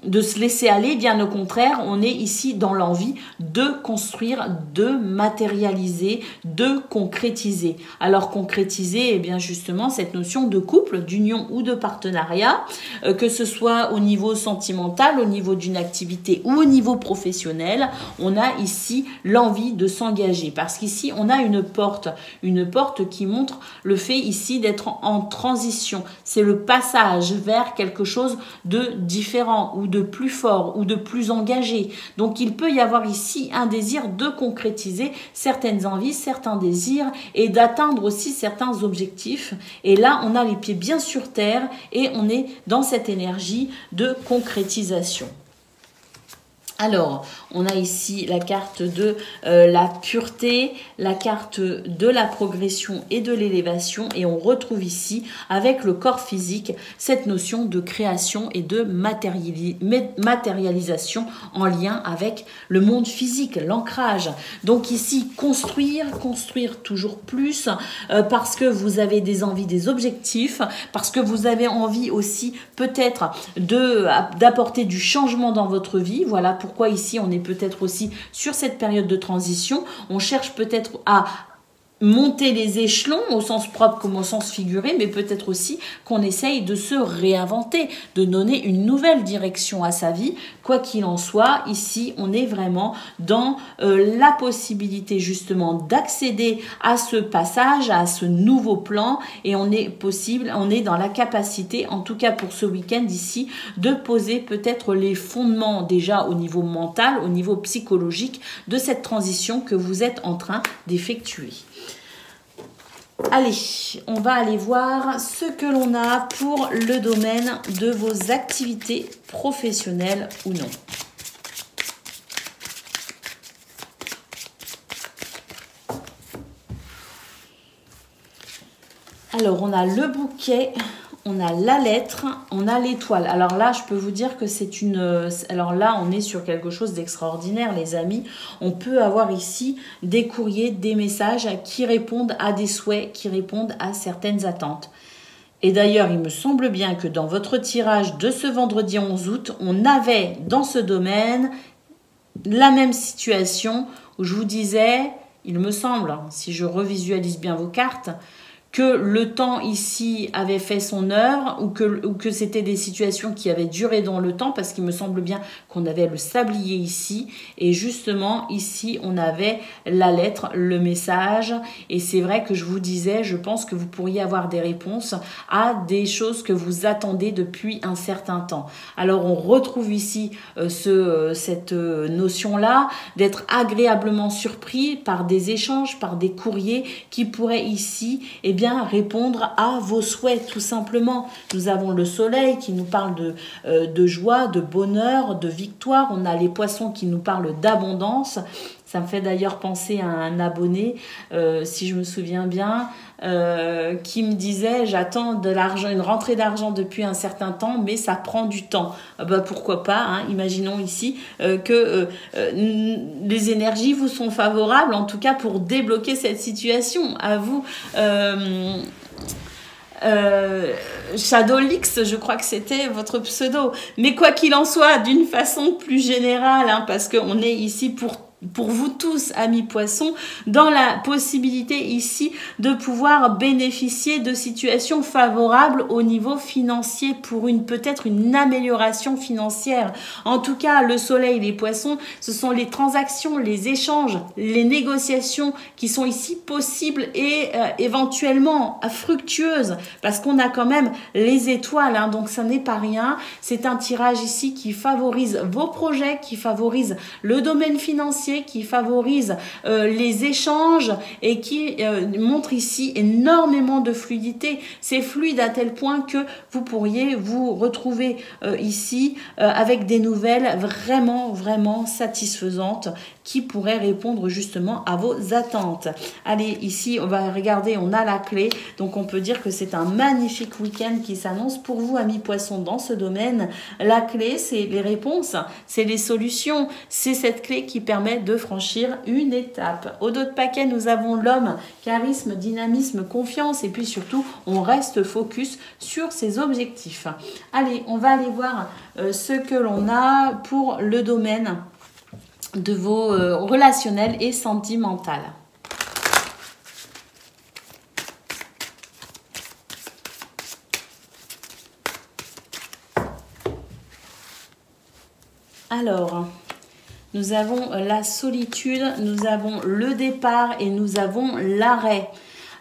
de se laisser aller, bien au contraire, on est ici dans l'envie de construire, de matérialiser, de concrétiser. Alors concrétiser, eh bien justement, cette notion de couple, d'union ou de partenariat, que ce soit au niveau sentimental, au niveau d'une activité ou au niveau professionnel, on a ici l'envie de s'engager. Parce qu'ici, on a une porte qui montre le fait ici d'être en transition. C'est le passage vers quelque chose de différent ou de plus fort ou de plus engagé. Donc il peut y avoir ici un désir de concrétiser certaines envies, certains désirs et d'atteindre aussi certains objectifs. Et là, on a les pieds bien sur terre et on est dans cette énergie de concrétisation. Alors, on a ici la carte de la pureté, la carte de la progression et de l'élévation. Et on retrouve ici, avec le corps physique, cette notion de création et de matérialisation en lien avec le monde physique, l'ancrage. Donc ici, construire toujours plus, parce que vous avez des envies, des objectifs, parce que vous avez envie aussi peut-être d'apporter du changement dans votre vie. Voilà pourquoi ici on est peut-être aussi sur cette période de transition. On cherche peut-être à monter les échelons au sens propre comme au sens figuré, mais peut-être aussi qu'on essaye de se réinventer, de donner une nouvelle direction à sa vie. Quoi qu'il en soit, ici, on est vraiment dans la possibilité justement d'accéder à ce passage, à ce nouveau plan, et on est dans la capacité, en tout cas pour ce week-end ici, de poser peut-être les fondements déjà au niveau mental, au niveau psychologique de cette transition que vous êtes en train d'effectuer. Allez, on va aller voir ce que l'on a pour le domaine de vos activités professionnelles ou non. Alors, on a le bouquet, on a la lettre, on a l'étoile. Alors là, je peux vous dire que c'est une... Alors là, on est sur quelque chose d'extraordinaire, les amis. On peut avoir ici des courriers, des messages qui répondent à des souhaits, qui répondent à certaines attentes. Et d'ailleurs, il me semble bien que dans votre tirage de ce vendredi 11 août, on avait dans ce domaine la même situation où je vous disais, il me semble, si je revisualise bien vos cartes, que le temps ici avait fait son heure ou que c'était des situations qui avaient duré dans le temps, parce qu'il me semble bien qu'on avait le sablier ici et justement ici on avait la lettre, le message, et c'est vrai que je vous disais, je pense que vous pourriez avoir des réponses à des choses que vous attendez depuis un certain temps. Alors on retrouve ici cette notion-là d'être agréablement surpris par des échanges, par des courriers qui pourraient ici, eh bien, répondre à vos souhaits tout simplement. Nous avons le soleil qui nous parle de joie, de bonheur, de victoire. On a les poissons qui nous parlent d'abondance. Ça me fait d'ailleurs penser à un abonné, si je me souviens bien, qui me disait « J'attends de l'argent, une rentrée d'argent depuis un certain temps, mais ça prend du temps. » Pourquoi pas, hein. Imaginons ici que les énergies vous sont favorables, en tout cas pour débloquer cette situation. À vous. Shadowlix, je crois que c'était votre pseudo. Mais quoi qu'il en soit, d'une façon plus générale, hein, parce qu'on est ici pour vous tous, amis poissons, dans la possibilité ici de pouvoir bénéficier de situations favorables au niveau financier pour peut-être une amélioration financière. En tout cas, le soleil, les poissons, ce sont les transactions, les échanges, les négociations qui sont ici possibles et éventuellement fructueuses, parce qu'on a quand même les étoiles, hein, donc ça n'est pas rien. C'est un tirage ici qui favorise vos projets, qui favorise le domaine financier, qui favorise les échanges et qui montre ici énormément de fluidité. C'est fluide à tel point que vous pourriez vous retrouver ici avec des nouvelles vraiment satisfaisantes qui pourraient répondre justement à vos attentes. Allez, ici, on va regarder, on a la clé. Donc, on peut dire que c'est un magnifique week-end qui s'annonce pour vous, amis poissons, dans ce domaine. La clé, c'est les réponses, c'est les solutions. C'est cette clé qui permet de franchir une étape. Au dos de paquet, nous avons l'homme, charisme, dynamisme, confiance et puis surtout, on reste focus sur ses objectifs. Allez, on va aller voir ce que l'on a pour le domaine de vos relationnels et sentimentales. Alors, nous avons la solitude, nous avons le départ et nous avons l'arrêt.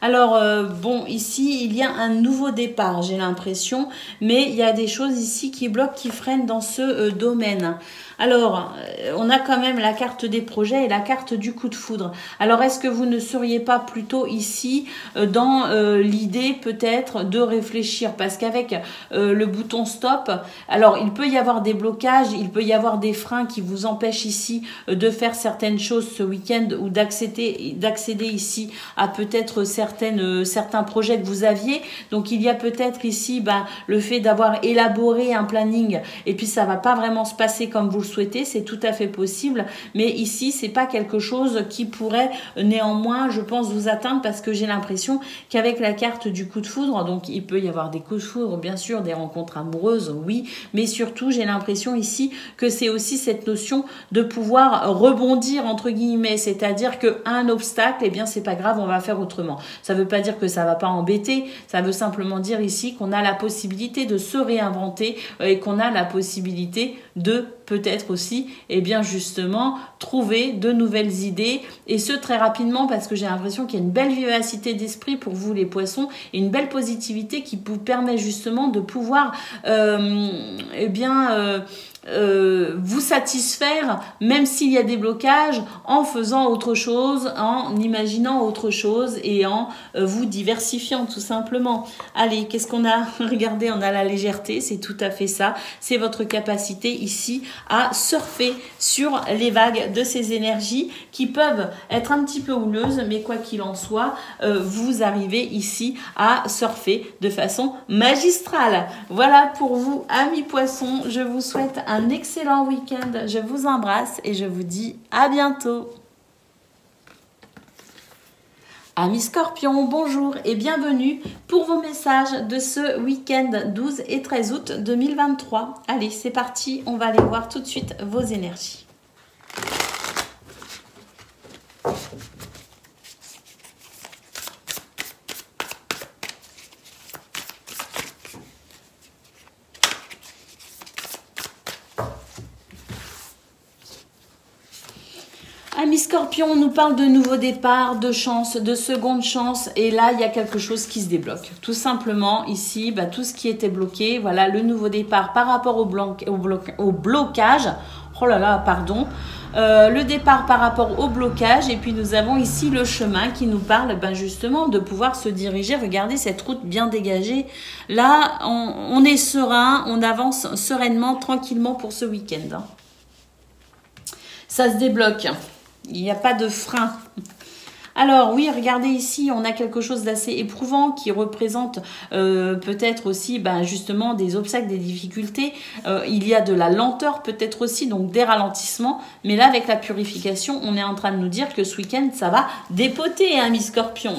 Alors, bon, ici, il y a un nouveau départ, j'ai l'impression, mais il y a des choses ici qui bloquent, qui freinent dans ce domaine. Alors, on a quand même la carte des projets et la carte du coup de foudre. Alors, est-ce que vous ne seriez pas plutôt ici dans l'idée peut-être de réfléchir? Parce qu'avec le bouton stop, alors il peut y avoir des blocages, il peut y avoir des freins qui vous empêchent ici de faire certaines choses ce week-end ou d'accéder ici à peut-être certains projets que vous aviez. Donc, il y a peut-être ici le fait d'avoir élaboré un planning et puis ça va pas vraiment se passer comme vous le souhaitez, c'est tout à fait possible, mais ici c'est pas quelque chose qui pourrait néanmoins, je pense, vous atteindre, parce que j'ai l'impression qu'avec la carte du coup de foudre, donc il peut y avoir des coups de foudre, bien sûr, des rencontres amoureuses, oui, mais surtout j'ai l'impression ici que c'est aussi cette notion de pouvoir rebondir entre guillemets, c'est-à-dire qu'un obstacle, eh bien c'est pas grave, on va faire autrement. Ça veut pas dire que ça va pas embêter, ça veut simplement dire ici qu'on a la possibilité de se réinventer et qu'on a la possibilité de peut-être aussi, eh bien justement, trouver de nouvelles idées, et ce très rapidement, parce que j'ai l'impression qu'il y a une belle vivacité d'esprit pour vous les poissons, et une belle positivité qui vous permet justement de pouvoir vous satisfaire, même s'il y a des blocages, en faisant autre chose, en imaginant autre chose et en vous diversifiant tout simplement. Allez, qu'est-ce qu'on a? Regardez, on a la légèreté, c'est tout à fait ça. C'est votre capacité ici à surfer sur les vagues de ces énergies qui peuvent être un petit peu houleuses, mais quoi qu'il en soit, vous arrivez ici à surfer de façon magistrale. Voilà pour vous, amis poissons. Je vous souhaite un excellent week-end. Je vous embrasse et je vous dis à bientôt. Amis Scorpions, bonjour et bienvenue pour vos messages de ce week-end 12 et 13 août 2023. Allez, c'est parti, on va aller voir tout de suite vos énergies. Amis Scorpions, on nous parle de nouveaux départs, de chance, de seconde chance. Et là, il y a quelque chose qui se débloque. Tout simplement, ici, tout ce qui était bloqué, voilà, le nouveau départ par rapport au blocage. Oh là là, pardon. Le départ par rapport au blocage. Et puis, nous avons ici le chemin qui nous parle justement de pouvoir se diriger. Regardez cette route bien dégagée. Là, on est serein, on avance sereinement, tranquillement pour ce week-end. Ça se débloque. Il n'y a pas de frein. Alors oui, regardez ici, on a quelque chose d'assez éprouvant qui représente peut-être aussi justement des obstacles, des difficultés. Il y a de la lenteur peut-être aussi, donc des ralentissements. Mais là, avec la purification, on est en train de nous dire que ce week-end, ça va dépoter, hein, Miss Scorpion.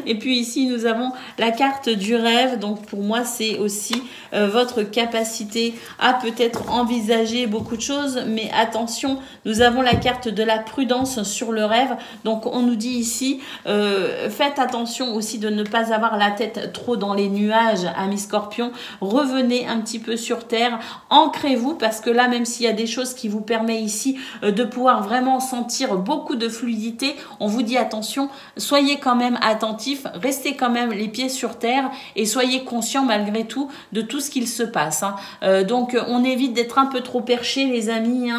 Et puis ici, nous avons la carte du rêve. Donc pour moi, c'est aussi votre capacité à peut-être envisager beaucoup de choses. Mais attention, nous avons la carte de la prudence sur le rêve. Donc on nous dit ici, faites attention aussi de ne pas avoir la tête trop dans les nuages, amis Scorpions. Revenez un petit peu sur terre, ancrez-vous parce que là, même s'il y a des choses qui vous permettent ici de pouvoir vraiment sentir beaucoup de fluidité, on vous dit attention, soyez quand même attentifs, restez quand même les pieds sur terre et soyez conscients malgré tout de tout ce qu'il se passe. Donc on évite d'être un peu trop perché les amis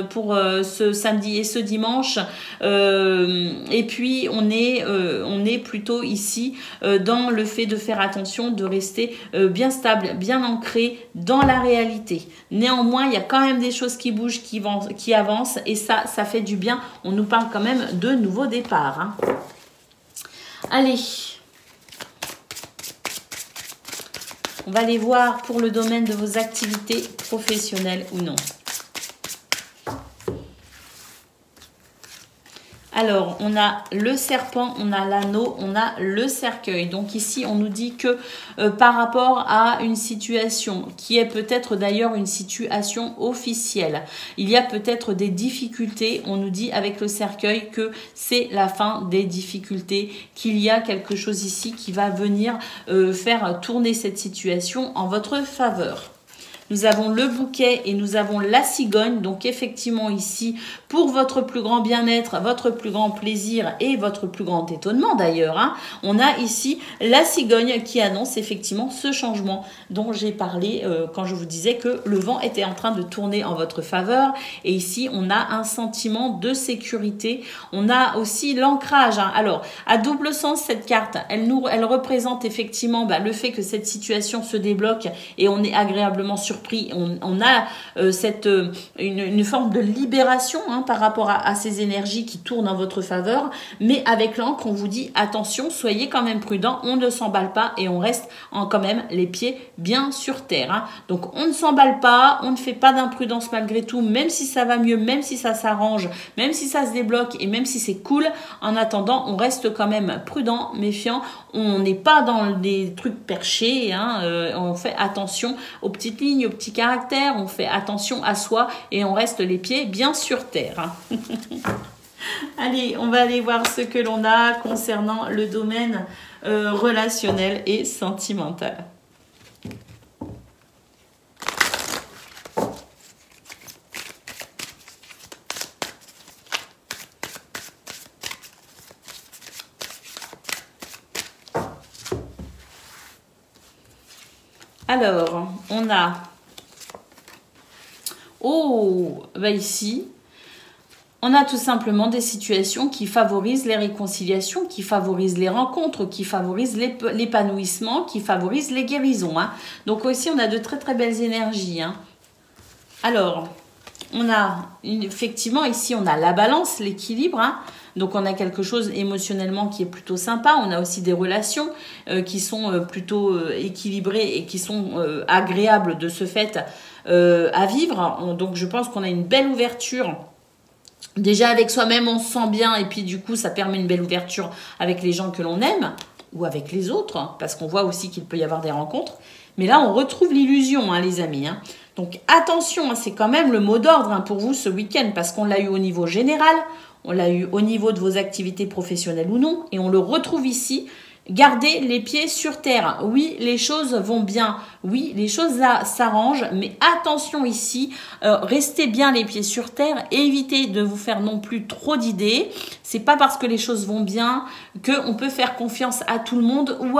pour ce samedi et ce dimanche. Et puis on est plutôt ici dans le fait de faire attention, de rester bien stable, bien ancré dans la réalité. Néanmoins, il y a quand même des choses qui bougent, qui avancent et ça fait du bien. On nous parle quand même de nouveaux départs. Hein. Allez, on va aller voir pour le domaine de vos activités professionnelles ou non. Alors, on a le serpent, on a l'anneau, on a le cercueil. Donc ici, on nous dit que par rapport à une situation qui est peut-être d'ailleurs une situation officielle, il y a peut-être des difficultés. On nous dit avec le cercueil que c'est la fin des difficultés, qu'il y a quelque chose ici qui va venir faire tourner cette situation en votre faveur. Nous avons le bouquet et nous avons la cigogne. Donc effectivement ici, pour votre plus grand bien-être, votre plus grand plaisir et votre plus grand étonnement d'ailleurs, on a ici la cigogne qui annonce effectivement ce changement dont j'ai parlé quand je vous disais que le vent était en train de tourner en votre faveur. Et ici, on a un sentiment de sécurité. On a aussi l'ancrage. Alors, à double sens, cette carte, elle représente effectivement le fait que cette situation se débloque et on est agréablement surpris. On a une forme de libération par rapport à ces énergies qui tournent en votre faveur, mais avec l'encre on vous dit attention, soyez quand même prudent, on ne s'emballe pas et on reste quand même les pieds bien sur terre. Donc on ne s'emballe pas, on ne fait pas d'imprudence malgré tout, même si ça va mieux, même si ça s'arrange, même si ça se débloque et même si c'est cool, en attendant on reste quand même prudent, méfiant, on n'est pas dans des trucs perchés, on fait attention aux petites lignes, aux petits caractères, on fait attention à soi et on reste les pieds bien sur terre. Allez, on va aller voir ce que l'on a concernant le domaine relationnel et sentimental. Alors, on a Oh, bah ici, on a tout simplement des situations qui favorisent les réconciliations, qui favorisent les rencontres, qui favorisent l'épanouissement, qui favorisent les guérisons. Hein. Donc aussi, on a de très très belles énergies. Hein. Alors, on a effectivement ici, on a la balance, l'équilibre. Hein. Donc on a quelque chose émotionnellement qui est plutôt sympa. On a aussi des relations qui sont plutôt équilibrées et qui sont agréables de ce fait à vivre. Donc je pense qu'on a une belle ouverture. Déjà avec soi-même on se sent bien et puis du coup ça permet une belle ouverture avec les gens que l'on aime ou avec les autres hein, parce qu'on voit aussi qu'il peut y avoir des rencontres. Mais là on retrouve l'illusion hein, les amis. Hein. Donc attention, hein, c'est quand même le mot d'ordre hein, pour vous ce week-end parce qu'on l'a eu au niveau général, on l'a eu au niveau de vos activités professionnelles ou non et on le retrouve ici. Gardez les pieds sur terre. Oui, les choses vont bien. Oui, les choses s'arrangent. Mais attention ici, restez bien les pieds sur terre. Évitez de vous faire non plus trop d'idées. C'est pas parce que les choses vont bien qu'on peut faire confiance à tout le monde ou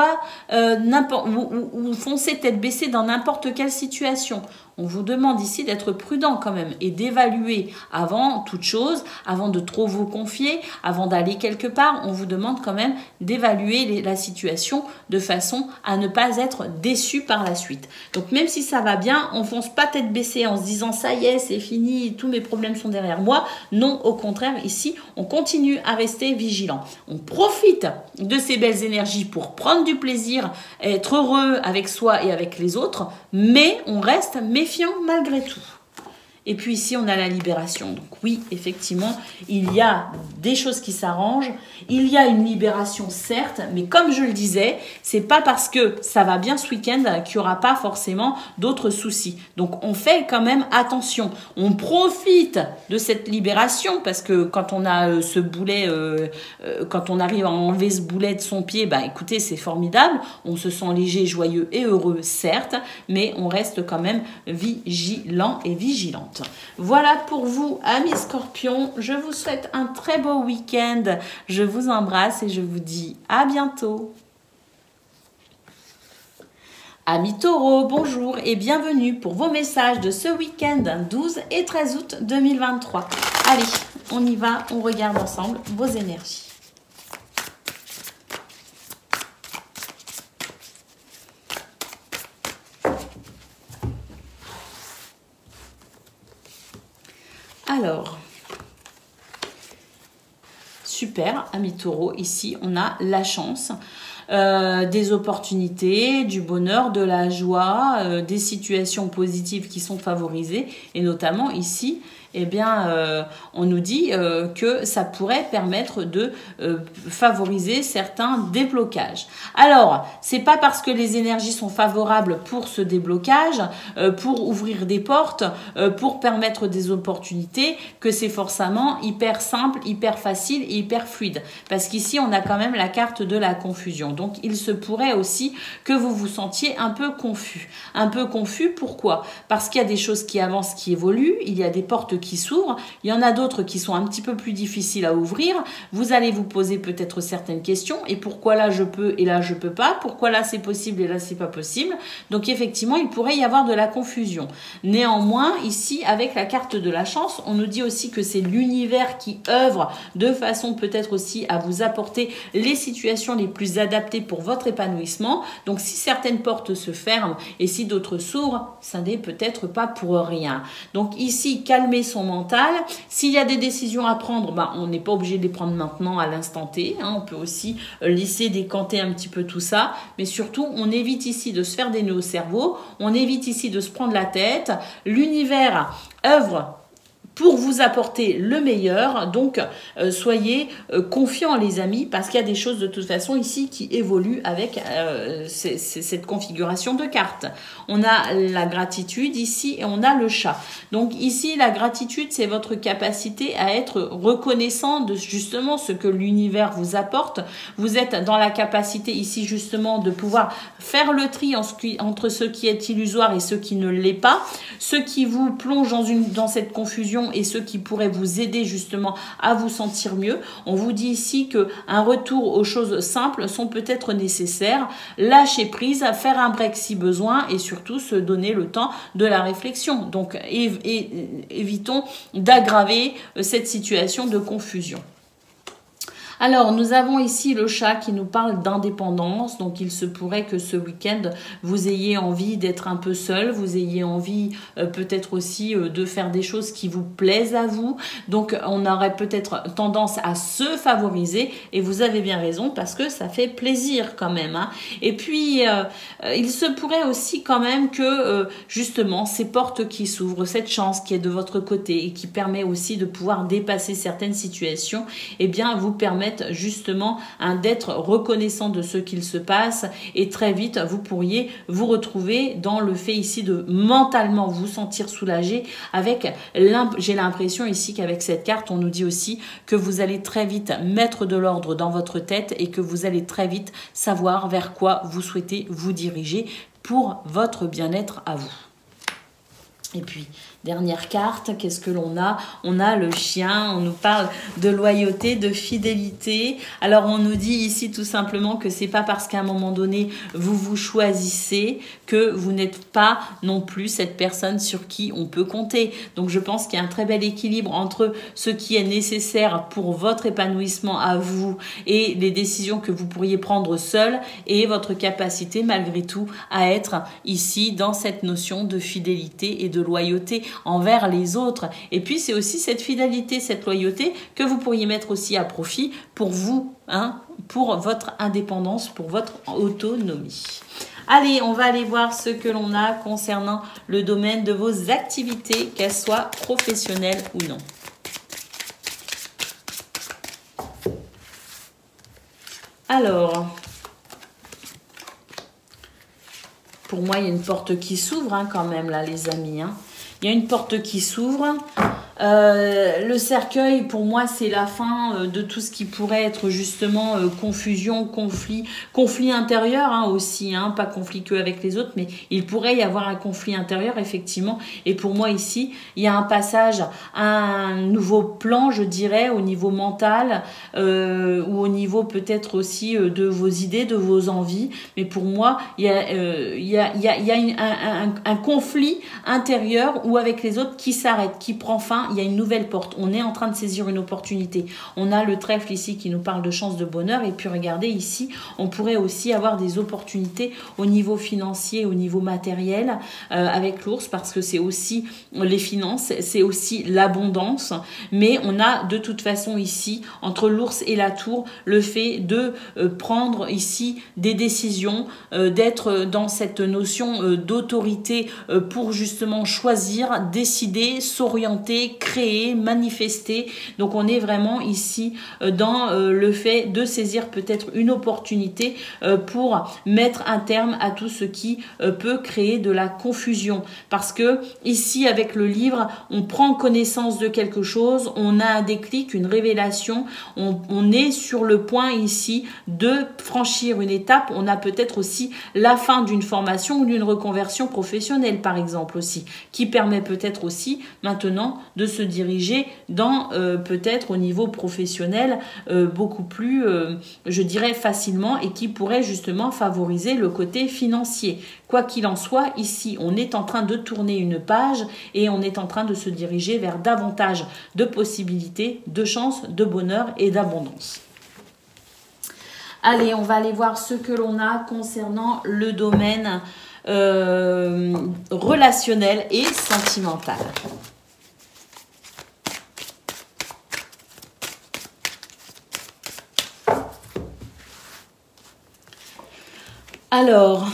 foncer tête baissée dans n'importe quelle situation. On vous demande ici d'être prudent quand même et d'évaluer avant toute chose, avant de trop vous confier, avant d'aller quelque part. On vous demande quand même d'évaluer la situation de façon à ne pas être déçu par la suite. Donc même si ça va bien, on fonce pas tête baissée en se disant ça y est, c'est fini, tous mes problèmes sont derrière moi. Non, au contraire, ici, on continue à rester vigilant. On profite de ces belles énergies pour prendre du plaisir, être heureux avec soi et avec les autres, mais on reste méfiant malgré tout. Et puis ici, on a la libération. Donc oui, effectivement, il y a des choses qui s'arrangent. Il y a une libération, certes, mais comme je le disais, c'est pas parce que ça va bien ce week-end qu'il n'y aura pas forcément d'autres soucis. Donc on fait quand même attention. On profite de cette libération parce que quand on a ce boulet, quand on arrive à enlever ce boulet de son pied, bah écoutez, c'est formidable. On se sent léger, joyeux et heureux, certes, mais on reste quand même vigilant et vigilante. Voilà pour vous, amis Scorpions. Je vous souhaite un très beau week-end. Je vous embrasse et je vous dis à bientôt. Amis Taureaux, bonjour et bienvenue pour vos messages de ce week-end 12 et 13 août 2023. Allez, on y va, on regarde ensemble vos énergies. Alors, super, amis Taureaux, ici on a la chance, des opportunités, du bonheur, de la joie, des situations positives qui sont favorisées et notamment ici, eh bien, on nous dit que ça pourrait permettre de favoriser certains déblocages. Alors, c'est pas parce que les énergies sont favorables pour ce déblocage, pour ouvrir des portes, pour permettre des opportunités, que c'est forcément hyper simple, hyper facile et hyper fluide. Parce qu'ici, on a quand même la carte de la confusion. Donc, il se pourrait aussi que vous vous sentiez un peu confus. Un peu confus, pourquoi? Parce qu'il y a des choses qui avancent, qui évoluent, il y a des portes qui s'ouvrent, il y en a d'autres qui sont un petit peu plus difficiles à ouvrir. Vous allez vous poser peut-être certaines questions. Et pourquoi là je peux et là je peux pas? Pourquoi là c'est possible et là c'est pas possible? Donc effectivement, il pourrait y avoir de la confusion. Néanmoins, ici, avec la carte de la chance, on nous dit aussi que c'est l'univers qui œuvre de façon peut-être aussi à vous apporter les situations les plus adaptées pour votre épanouissement. Donc si certaines portes se ferment et si d'autres s'ouvrent, ça n'est peut-être pas pour rien. Donc ici, calmer son mental. S'il y a des décisions à prendre, bah, on n'est pas obligé de les prendre maintenant à l'instant T. Hein. On peut aussi laisser décanter un petit peu tout ça. Mais surtout, on évite ici de se faire des nœuds au cerveau. On évite ici de se prendre la tête. L'univers œuvre pour vous apporter le meilleur. Donc, soyez confiants, les amis, parce qu'il y a des choses de toute façon ici qui évoluent avec cette configuration de cartes. On a la gratitude ici et on a le chat. Donc ici, la gratitude, c'est votre capacité à être reconnaissant de justement ce que l'univers vous apporte. Vous êtes dans la capacité ici justement de pouvoir faire le tri entre ce qui est illusoire et ce qui ne l'est pas. Ce qui vous plonge dans cette confusion, solutions et ce qui pourrait vous aider justement à vous sentir mieux. On vous dit ici qu'un retour aux choses simples sont peut-être nécessaires. Lâcher prise, faire un break si besoin et surtout se donner le temps de la réflexion. Donc évitons d'aggraver cette situation de confusion. Alors, nous avons ici le chat qui nous parle d'indépendance. Donc, il se pourrait que ce week-end, vous ayez envie d'être un peu seul. Vous ayez envie peut-être aussi de faire des choses qui vous plaisent à vous. Donc, on aurait peut-être tendance à se favoriser. Et vous avez bien raison parce que ça fait plaisir quand même. Hein. Et puis, il se pourrait aussi quand même que, justement, ces portes qui s'ouvrent, cette chance qui est de votre côté et qui permet aussi de pouvoir dépasser certaines situations, eh bien, vous permet justement d'être reconnaissant de ce qu'il se passe et très vite vous pourriez vous retrouver dans le fait ici de mentalement vous sentir soulagé avec j'ai l'impression ici qu'avec cette carte on nous dit aussi que vous allez très vite mettre de l'ordre dans votre tête et que vous allez très vite savoir vers quoi vous souhaitez vous diriger pour votre bien-être à vous. Et puis, dernière carte, qu'est-ce que l'on a? On a le chien, on nous parle de loyauté, de fidélité. Alors, on nous dit ici tout simplement que c'est pas parce qu'à un moment donné, vous vous choisissez que vous n'êtes pas non plus cette personne sur qui on peut compter. Donc, je pense qu'il y a un très bel équilibre entre ce qui est nécessaire pour votre épanouissement à vous et les décisions que vous pourriez prendre seul et votre capacité malgré tout à être ici dans cette notion de fidélité et de loyauté envers les autres. Et puis, c'est aussi cette fidélité, cette loyauté que vous pourriez mettre aussi à profit pour vous, hein, pour votre indépendance, pour votre autonomie. Allez, on va aller voir ce que l'on a concernant le domaine de vos activités, qu'elles soient professionnelles ou non. Alors, pour moi, il y a une porte qui s'ouvre hein, quand même, là, les amis. Hein. Il y a une porte qui s'ouvre. Le cercueil, pour moi, c'est la fin de tout ce qui pourrait être justement confusion, conflit intérieur hein, aussi, hein, pas conflit que avec les autres, mais il pourrait y avoir un conflit intérieur, effectivement. Et pour moi, ici, il y a un passage à un nouveau plan, je dirais, au niveau mental ou au niveau peut-être aussi de vos idées, de vos envies. Mais pour moi, il y a un conflit intérieur ou avec les autres qui s'arrête, qui prend fin. Il y a une nouvelle porte. On est en train de saisir une opportunité. On a le trèfle ici qui nous parle de chance, de bonheur. Et puis regardez ici, on pourrait aussi avoir des opportunités au niveau financier, au niveau matériel avec l'ours parce que c'est aussi les finances, c'est aussi l'abondance. Mais on a de toute façon ici, entre l'ours et la tour, le fait de prendre ici des décisions, d'être dans cette notion d'autorité pour justement choisir, décider, s'orienter, créer, manifester. Donc on est vraiment ici dans le fait de saisir peut-être une opportunité pour mettre un terme à tout ce qui peut créer de la confusion. Parce que ici avec le livre, on prend connaissance de quelque chose, on a un déclic, une révélation, on est sur le point ici de franchir une étape. On a peut-être aussi la fin d'une formation ou d'une reconversion professionnelle par exemple aussi, qui permet peut-être aussi maintenant de se diriger dans peut-être au niveau professionnel beaucoup plus, je dirais, facilement et qui pourrait justement favoriser le côté financier. Quoi qu'il en soit, ici, on est en train de tourner une page et on est en train de se diriger vers davantage de possibilités, de chances, de bonheur et d'abondance. Allez, on va aller voir ce que l'on a concernant le domaine relationnel et sentimental. Alors,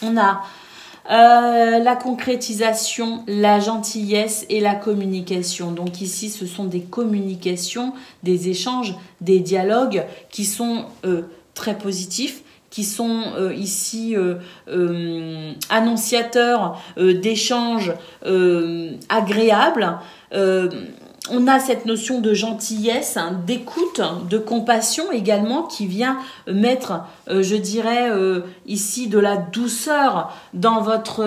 on a la concrétisation, la gentillesse et la communication. Donc ici, ce sont des communications, des échanges, des dialogues qui sont très positifs, qui sont ici annonciateurs d'échanges agréables. On a cette notion de gentillesse, hein, d'écoute, de compassion également qui vient mettre, je dirais, ici de la douceur dans votre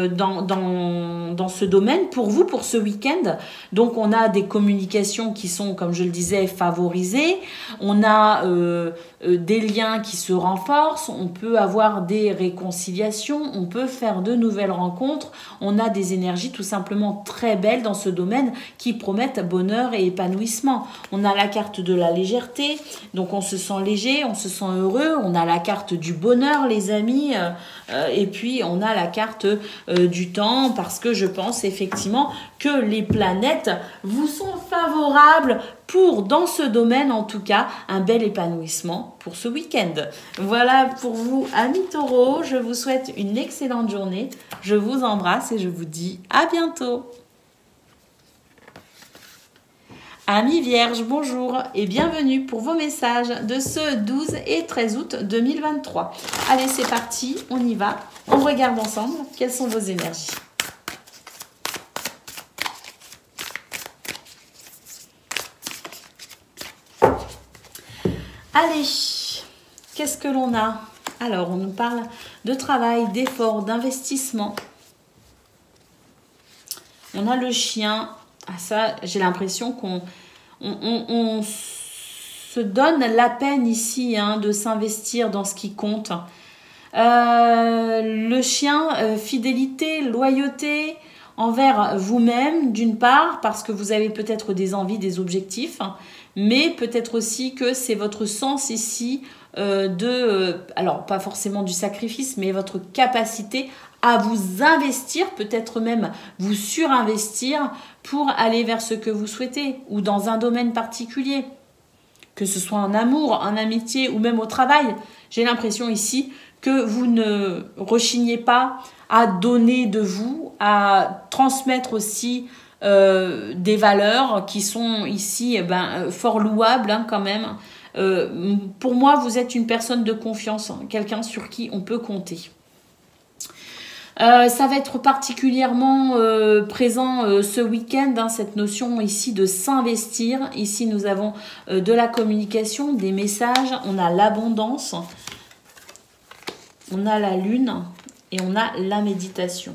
dans ce domaine pour vous, pour ce week-end. Donc on a des communications qui sont, comme je le disais, favorisées. On a des liens qui se renforcent. On peut avoir des réconciliations. On peut faire de nouvelles rencontres. On a des énergies tout simplement très belles dans ce domaine qui promettent bonheur et épanouissement. On a la carte de la légèreté, donc on se sent léger, on se sent heureux. On a la carte du bonheur, les amis, et puis on a la carte du temps, parce que je pense effectivement que les planètes vous sont favorables pour, dans ce domaine en tout cas, un bel épanouissement pour ce week-end. Voilà pour vous, amis taureaux. Je vous souhaite une excellente journée. Je vous embrasse et je vous dis à bientôt. Amis Vierges, bonjour et bienvenue pour vos messages de ce 12 et 13 août 2023. Allez, c'est parti, on y va. On regarde ensemble quelles sont vos énergies. Allez, qu'est-ce que l'on a? Alors, on nous parle de travail, d'effort, d'investissement. On a le chien. Ah, ça, j'ai l'impression qu'on se donne la peine ici de s'investir dans ce qui compte. Le chien, fidélité, loyauté envers vous-même, d'une part, parce que vous avez peut-être des envies, des objectifs, mais peut-être aussi que c'est votre sens ici alors pas forcément du sacrifice, mais votre capacité à vous investir, peut-être même vous surinvestir pour aller vers ce que vous souhaitez ou dans un domaine particulier, que ce soit en amour, en amitié ou même au travail. J'ai l'impression ici que vous ne rechignez pas à donner de vous, à transmettre aussi des valeurs qui sont ici fort louables quand même. Pour moi, vous êtes une personne de confiance, quelqu'un sur qui on peut compter. Ça va être particulièrement présent ce week-end, cette notion ici de s'investir. Ici, nous avons de la communication, des messages, on a l'abondance, on a la lune et on a la méditation.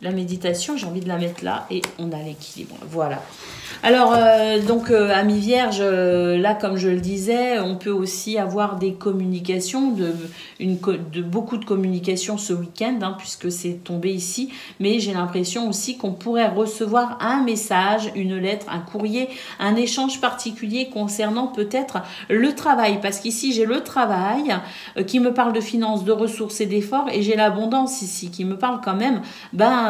La méditation, j'ai envie de la mettre là et on a l'équilibre. Voilà. Alors, amis vierges, là, comme je le disais, on peut aussi avoir des communications, beaucoup de communications ce week-end, puisque c'est tombé ici. Mais j'ai l'impression aussi qu'on pourrait recevoir un message, une lettre, un courrier, un échange particulier concernant peut-être le travail. Parce qu'ici, j'ai le travail qui me parle de finances, de ressources et d'efforts. Et j'ai l'abondance ici qui me parle quand même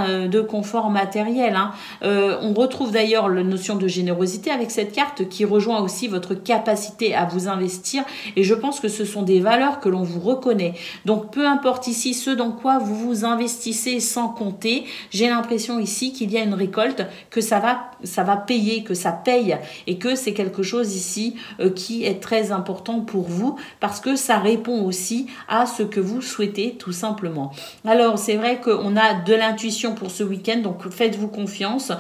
de confort matériel. On retrouve d'ailleurs la notion de générosité avec cette carte qui rejoint aussi votre capacité à vous investir, et je pense que ce sont des valeurs que l'on vous reconnaît. Donc peu importe ici ce dans quoi vous vous investissez sans compter, j'ai l'impression ici qu'il y a une récolte, que ça va payer, que ça paye, et que c'est quelque chose ici qui est très important pour vous parce que ça répond aussi à ce que vous souhaitez tout simplement. Alors c'est vrai qu'on a de l'intuition pour ce week-end, donc faites-vous confiance.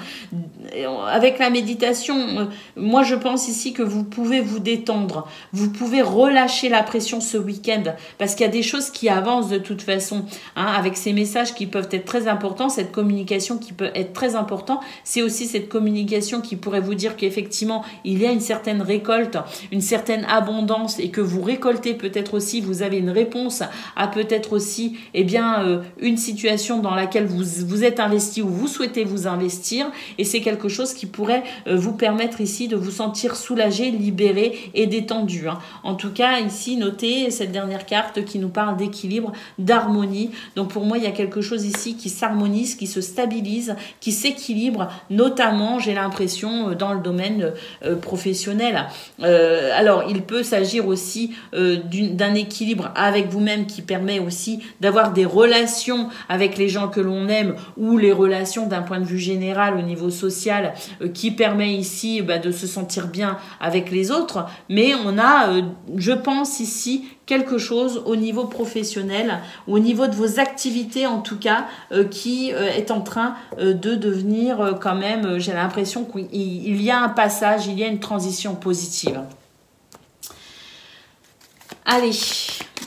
Avec la méditation, moi je pense ici que vous pouvez vous détendre, vous pouvez relâcher la pression ce week-end, parce qu'il y a des choses qui avancent de toute façon, avec ces messages qui peuvent être très importants, cette communication qui peut être très importante, c'est aussi cette communication qui pourrait vous dire qu'effectivement il y a une certaine récolte, une certaine abondance, et que vous récoltez peut-être aussi, vous avez une réponse à peut-être aussi une situation dans laquelle vous êtes investi ou vous souhaitez vous investir, et c'est quelque chose qui pourrait vous permettre ici de vous sentir soulagé, libéré et détendu. En tout cas, ici, notez cette dernière carte qui nous parle d'équilibre, d'harmonie. Donc pour moi, il y a quelque chose ici qui s'harmonise, qui se stabilise, qui s'équilibre, notamment, j'ai l'impression, dans le domaine professionnel. Alors, il peut s'agir aussi d'un équilibre avec vous-même qui permet aussi d'avoir des relations avec les gens que l'on aime, ou les relations d'un point de vue général au niveau social qui permet ici de se sentir bien avec les autres, mais on a, je pense ici, quelque chose au niveau professionnel, au niveau de vos activités en tout cas, qui est en train de devenir quand même, j'ai l'impression qu'il y a un passage, il y a une transition positive. Allez,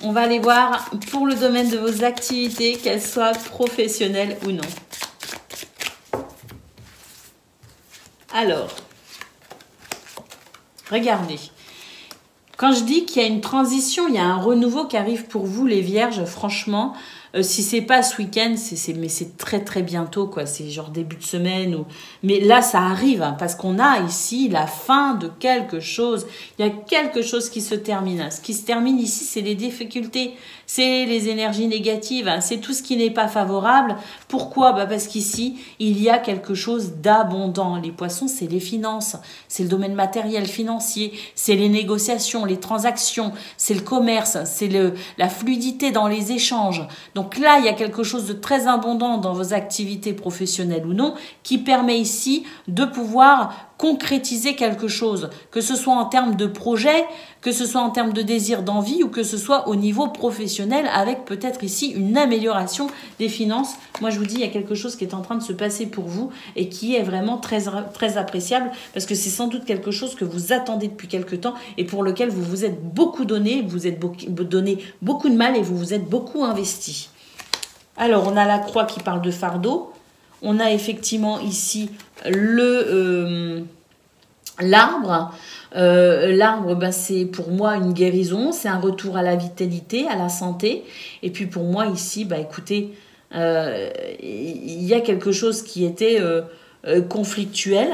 on va aller voir pour le domaine de vos activités, qu'elles soient professionnelles ou non. Alors, regardez. Quand je dis qu'il y a une transition, il y a un renouveau qui arrive pour vous, les vierges, franchement, si c'est pas ce week-end, mais c'est très très bientôt, quoi. C'est genre début de semaine. Mais là, ça arrive, hein, parce qu'on a ici la fin de quelque chose. Il y a quelque chose qui se termine. Ce qui se termine ici, c'est les difficultés, c'est les énergies négatives, hein, c'est tout ce qui n'est pas favorable. Pourquoi? Parce qu'ici, il y a quelque chose d'abondant. Les poissons, c'est les finances, c'est le domaine matériel, financier, c'est les négociations, les transactions, c'est le commerce, c'est la fluidité dans les échanges. Donc là, il y a quelque chose de très abondant dans vos activités professionnelles ou non, qui permet ici de pouvoir concrétiser quelque chose, que ce soit en termes de projet, que ce soit en termes de désir, d'envie, ou que ce soit au niveau professionnel, avec peut-être ici une amélioration des finances. Moi, je vous dis, il y a quelque chose qui est en train de se passer pour vous et qui est vraiment très, très appréciable, parce que c'est sans doute quelque chose que vous attendez depuis quelque temps et pour lequel vous vous êtes beaucoup donné, vous êtes donné beaucoup de mal et vous vous êtes beaucoup investi. Alors, on a la croix qui parle de fardeau. On a effectivement ici l'arbre. L'arbre, c'est pour moi une guérison, c'est un retour à la vitalité, à la santé. Et puis pour moi ici, écoutez, il y a quelque chose qui était conflictuel,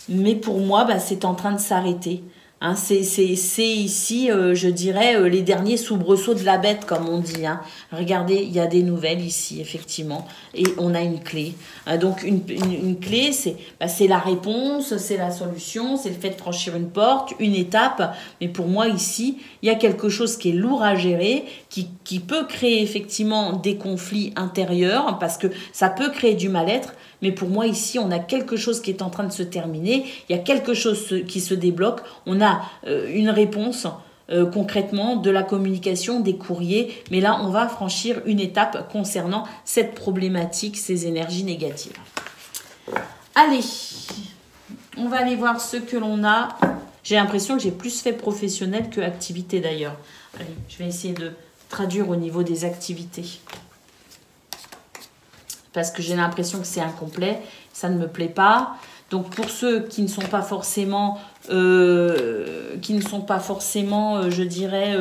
mais pour moi, c'est en train de s'arrêter. Hein, c'est ici, je dirais, les derniers soubresauts de la bête, comme on dit. Hein. Regardez, il y a des nouvelles ici, effectivement, et on a une clé. Donc, une clé, c'est la réponse, c'est la solution, c'est le fait de franchir une porte, une étape. Mais pour moi, ici, il y a quelque chose qui est lourd à gérer, qui peut créer effectivement des conflits intérieurs, parce que ça peut créer du mal-être. Mais pour moi, ici, on a quelque chose qui est en train de se terminer. Il y a quelque chose qui se débloque. On a une réponse concrètement de la communication, des courriers. Mais là, on va franchir une étape concernant cette problématique, ces énergies négatives. Allez, on va aller voir ce que l'on a. J'ai l'impression que j'ai plus fait professionnel que activité d'ailleurs. Allez, je vais essayer de traduire au niveau des activités. Parce que j'ai l'impression que c'est incomplet, ça ne me plaît pas. Donc pour ceux qui ne sont pas forcément, je dirais,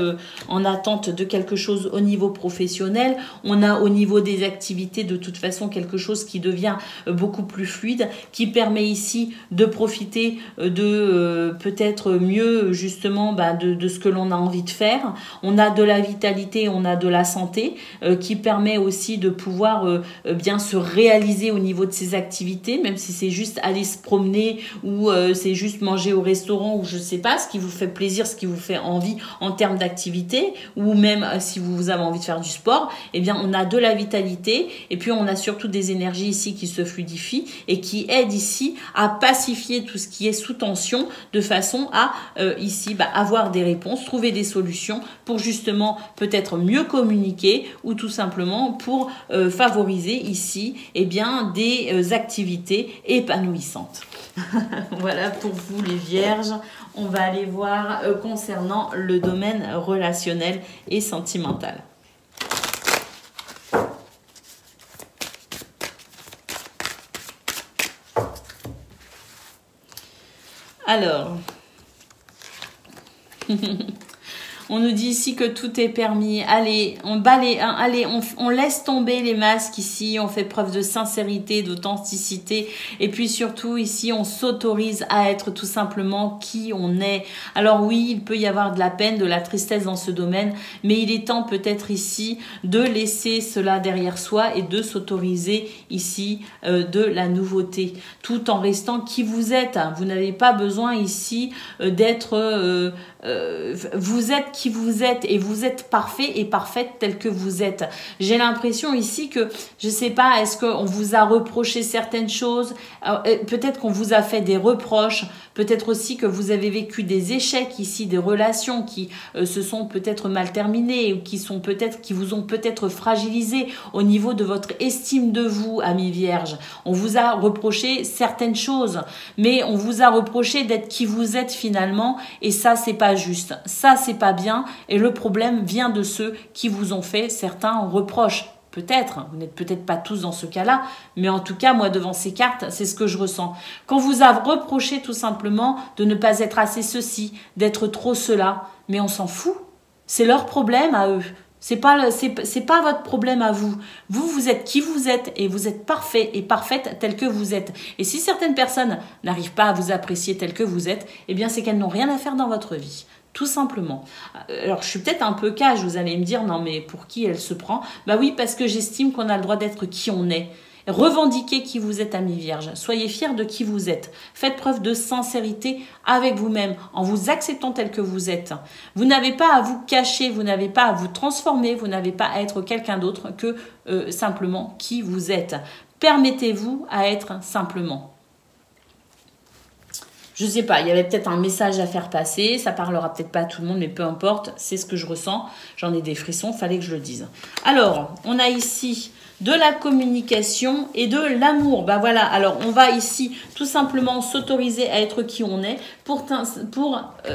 en attente de quelque chose au niveau professionnel, on a au niveau des activités de toute façon quelque chose qui devient beaucoup plus fluide, qui permet ici de profiter de peut-être mieux justement de ce que l'on a envie de faire. On a de la vitalité, on a de la santé qui permet aussi de pouvoir bien se réaliser au niveau de ses activités, même si c'est juste aller se promener ou c'est juste manger au restaurant ou je sais pas, ce qui vous fait plaisir, ce qui vous fait envie en termes d'activité, ou même si vous avez envie de faire du sport, eh bien on a de la vitalité et puis on a surtout des énergies ici qui se fluidifient et qui aident ici à pacifier tout ce qui est sous tension de façon à ici avoir des réponses, trouver des solutions pour justement peut-être mieux communiquer ou tout simplement pour favoriser ici bien des activités épanouissantes. Voilà pour vous les vierges. On va aller voir concernant le domaine relationnel et sentimental. Alors, on nous dit ici que tout est permis. Allez, on laisse tomber les masques ici. On fait preuve de sincérité, d'authenticité. Et puis surtout ici, on s'autorise à être tout simplement qui on est. Alors oui, il peut y avoir de la peine, de la tristesse dans ce domaine. Mais il est temps peut-être ici de laisser cela derrière soi et de s'autoriser ici de la nouveauté. Tout en restant qui vous êtes. Vous n'avez pas besoin ici d'être... vous êtes qui vous êtes et vous êtes parfait et parfaite tel que vous êtes. J'ai l'impression ici que, je sais pas, est-ce qu'on vous a reproché certaines choses? Peut-être qu'on vous a fait des reproches, peut-être aussi que vous avez vécu des échecs ici, des relations qui se sont peut-être mal terminées ou qui vous ont peut-être fragilisé au niveau de votre estime de vous, amis vierges. On vous a reproché certaines choses, mais on vous a reproché d'être qui vous êtes finalement, et ça c'est pas juste, ça c'est pas bien, et le problème vient de ceux qui vous ont fait certains reproches. Peut-être, vous n'êtes peut-être pas tous dans ce cas-là, mais en tout cas, moi, devant ces cartes, c'est ce que je ressens. Quand vous a reproché tout simplement de ne pas être assez ceci, d'être trop cela, mais on s'en fout. C'est leur problème à eux. C'est pas votre problème à vous. Vous êtes qui vous êtes et vous êtes parfait et parfaite tel que vous êtes. Et si certaines personnes n'arrivent pas à vous apprécier tel que vous êtes, eh bien, c'est qu'elles n'ont rien à faire dans votre vie. Tout simplement. Alors, je suis peut-être un peu cash, vous allez me dire, non mais pour qui elle se prend? Bah oui, parce que j'estime qu'on a le droit d'être qui on est. Revendiquez qui vous êtes, amis vierges. Soyez fiers de qui vous êtes. Faites preuve de sincérité avec vous-même, en vous acceptant tel que vous êtes. Vous n'avez pas à vous cacher, vous n'avez pas à vous transformer, vous n'avez pas à être quelqu'un d'autre que simplement qui vous êtes. Permettez-vous à être simplement. Je sais pas, il y avait peut-être un message à faire passer, ça parlera peut-être pas à tout le monde, mais peu importe, c'est ce que je ressens. J'en ai des frissons, fallait que je le dise. Alors, on a ici de la communication et de l'amour. Bah voilà, alors on va ici tout simplement s'autoriser à être qui on est pour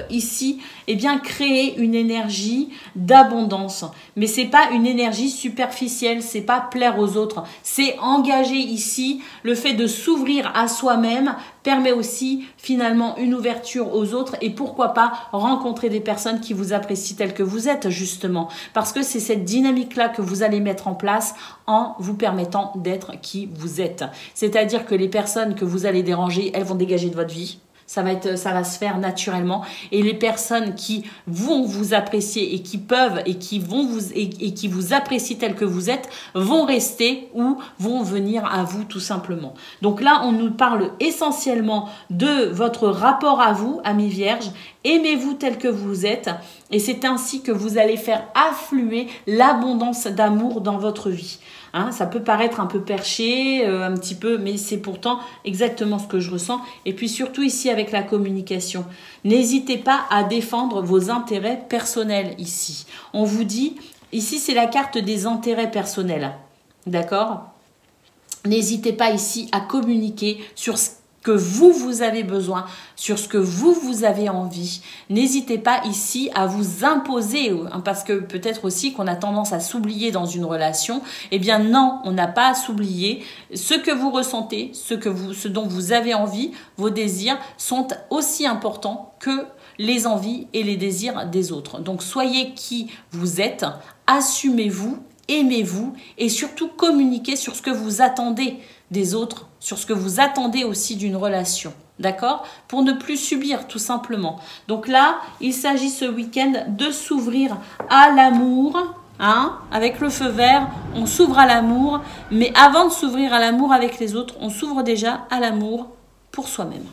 ici eh bien créer une énergie d'abondance. Mais c'est pas une énergie superficielle, c'est pas plaire aux autres, c'est engager ici le fait de s'ouvrir à soi-même permet aussi finalement une ouverture aux autres et pourquoi pas rencontrer des personnes qui vous apprécient telles que vous êtes justement. Parce que c'est cette dynamique-là que vous allez mettre en place en vous permettant d'être qui vous êtes. C'est-à-dire que les personnes que vous allez déranger, elles vont dégager de votre vie. Ça va se faire naturellement. Et les personnes qui vont vous apprécier et qui peuvent et qui vous apprécient tel que vous êtes vont rester ou vont venir à vous tout simplement. Donc là, on nous parle essentiellement de votre rapport à vous, amis vierges. Aimez-vous tel que vous êtes et c'est ainsi que vous allez faire affluer l'abondance d'amour dans votre vie. Hein, ça peut paraître un peu perché, un petit peu, mais c'est pourtant exactement ce que je ressens. Et puis surtout ici avec la communication, n'hésitez pas à défendre vos intérêts personnels ici. On vous dit, ici c'est la carte des intérêts personnels, d'accord? N'hésitez pas ici à communiquer sur ce que vous avez besoin, sur ce que vous avez envie. N'hésitez pas ici à vous imposer, parce que peut-être aussi qu'on a tendance à s'oublier dans une relation. Eh bien non, on n'a pas à s'oublier. Ce que vous ressentez, ce dont vous avez envie, vos désirs sont aussi importants que les envies et les désirs des autres. Donc soyez qui vous êtes, assumez-vous, aimez-vous et surtout communiquez sur ce que vous attendez des autres, sur ce que vous attendez aussi d'une relation, d'accord? Pour ne plus subir tout simplement. Donc là, il s'agit ce week-end de s'ouvrir à l'amour, hein? Avec le feu vert, on s'ouvre à l'amour, mais avant de s'ouvrir à l'amour avec les autres, on s'ouvre déjà à l'amour pour soi-même.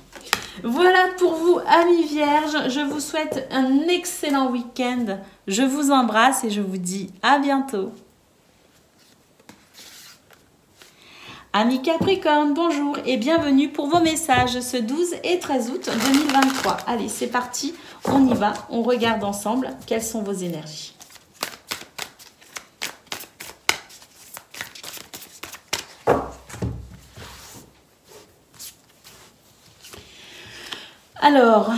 Voilà pour vous, amis vierges, je vous souhaite un excellent week-end, je vous embrasse et je vous dis à bientôt. Amis Capricorne, bonjour et bienvenue pour vos messages ce 12 et 13 août 2023. Allez, c'est parti, on y va, on regarde ensemble quelles sont vos énergies. Alors,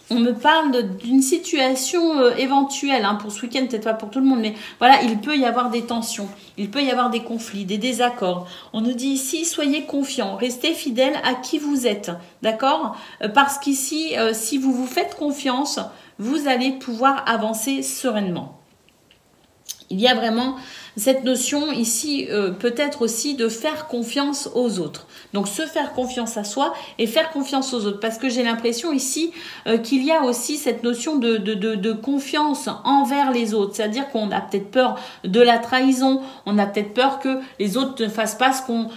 on me parle d'une situation éventuelle, hein, pour ce week-end, peut-être pas pour tout le monde, mais voilà, il peut y avoir des tensions, il peut y avoir des conflits, des désaccords. On nous dit ici, soyez confiants, restez fidèles à qui vous êtes, d'accord? Parce qu'ici, si vous vous faites confiance, vous allez pouvoir avancer sereinement. Il y a vraiment cette notion ici peut-être aussi de faire confiance aux autres. Donc se faire confiance à soi et faire confiance aux autres. Parce que j'ai l'impression ici qu'il y a aussi cette notion de confiance envers les autres. C'est-à-dire qu'on a peut-être peur de la trahison, on a peut-être peur que les autres ne fassent pas ce qu'on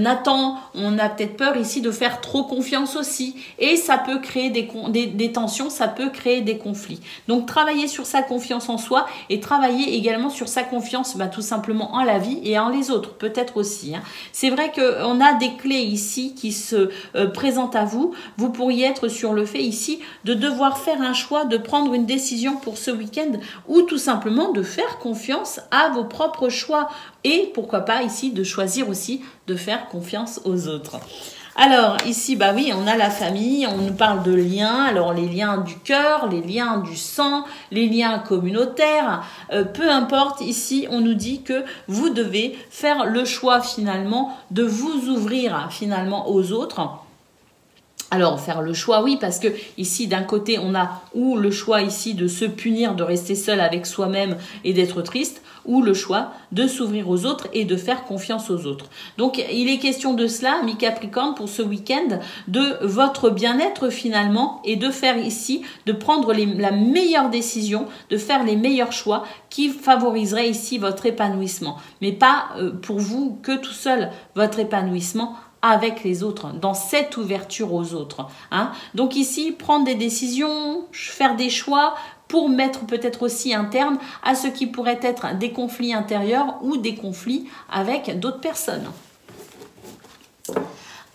attend, on a peut-être peur ici de faire trop confiance aussi. Et ça peut créer des tensions, ça peut créer des conflits. Donc travailler sur sa confiance en soi et travailler également sur sa confiance tout simplement en la vie et en les autres, peut-être aussi. C'est vrai qu'on a des clés ici qui se présentent à vous. Vous pourriez être sur le fait ici de devoir faire un choix, de prendre une décision pour ce week-end ou tout simplement de faire confiance à vos propres choix et pourquoi pas ici de choisir aussi de faire confiance aux autres. Alors ici, oui, on a la famille, on nous parle de liens, alors les liens du cœur, les liens du sang, les liens communautaires, peu importe, ici on nous dit que vous devez faire le choix finalement de vous ouvrir finalement aux autres. Alors, faire le choix, oui, parce que ici, d'un côté, on a ou le choix ici de se punir, de rester seul avec soi-même et d'être triste, ou le choix de s'ouvrir aux autres et de faire confiance aux autres. Donc, il est question de cela, mi Capricorne, pour ce week-end, de votre bien-être finalement, et de faire ici, de prendre la meilleure décision, de faire les meilleurs choix qui favoriseraient ici votre épanouissement. Mais pas pour vous que tout seul, votre épanouissement, avec les autres, dans cette ouverture aux autres. Donc ici, prendre des décisions, faire des choix pour mettre peut-être aussi un terme à ce qui pourrait être des conflits intérieurs ou des conflits avec d'autres personnes.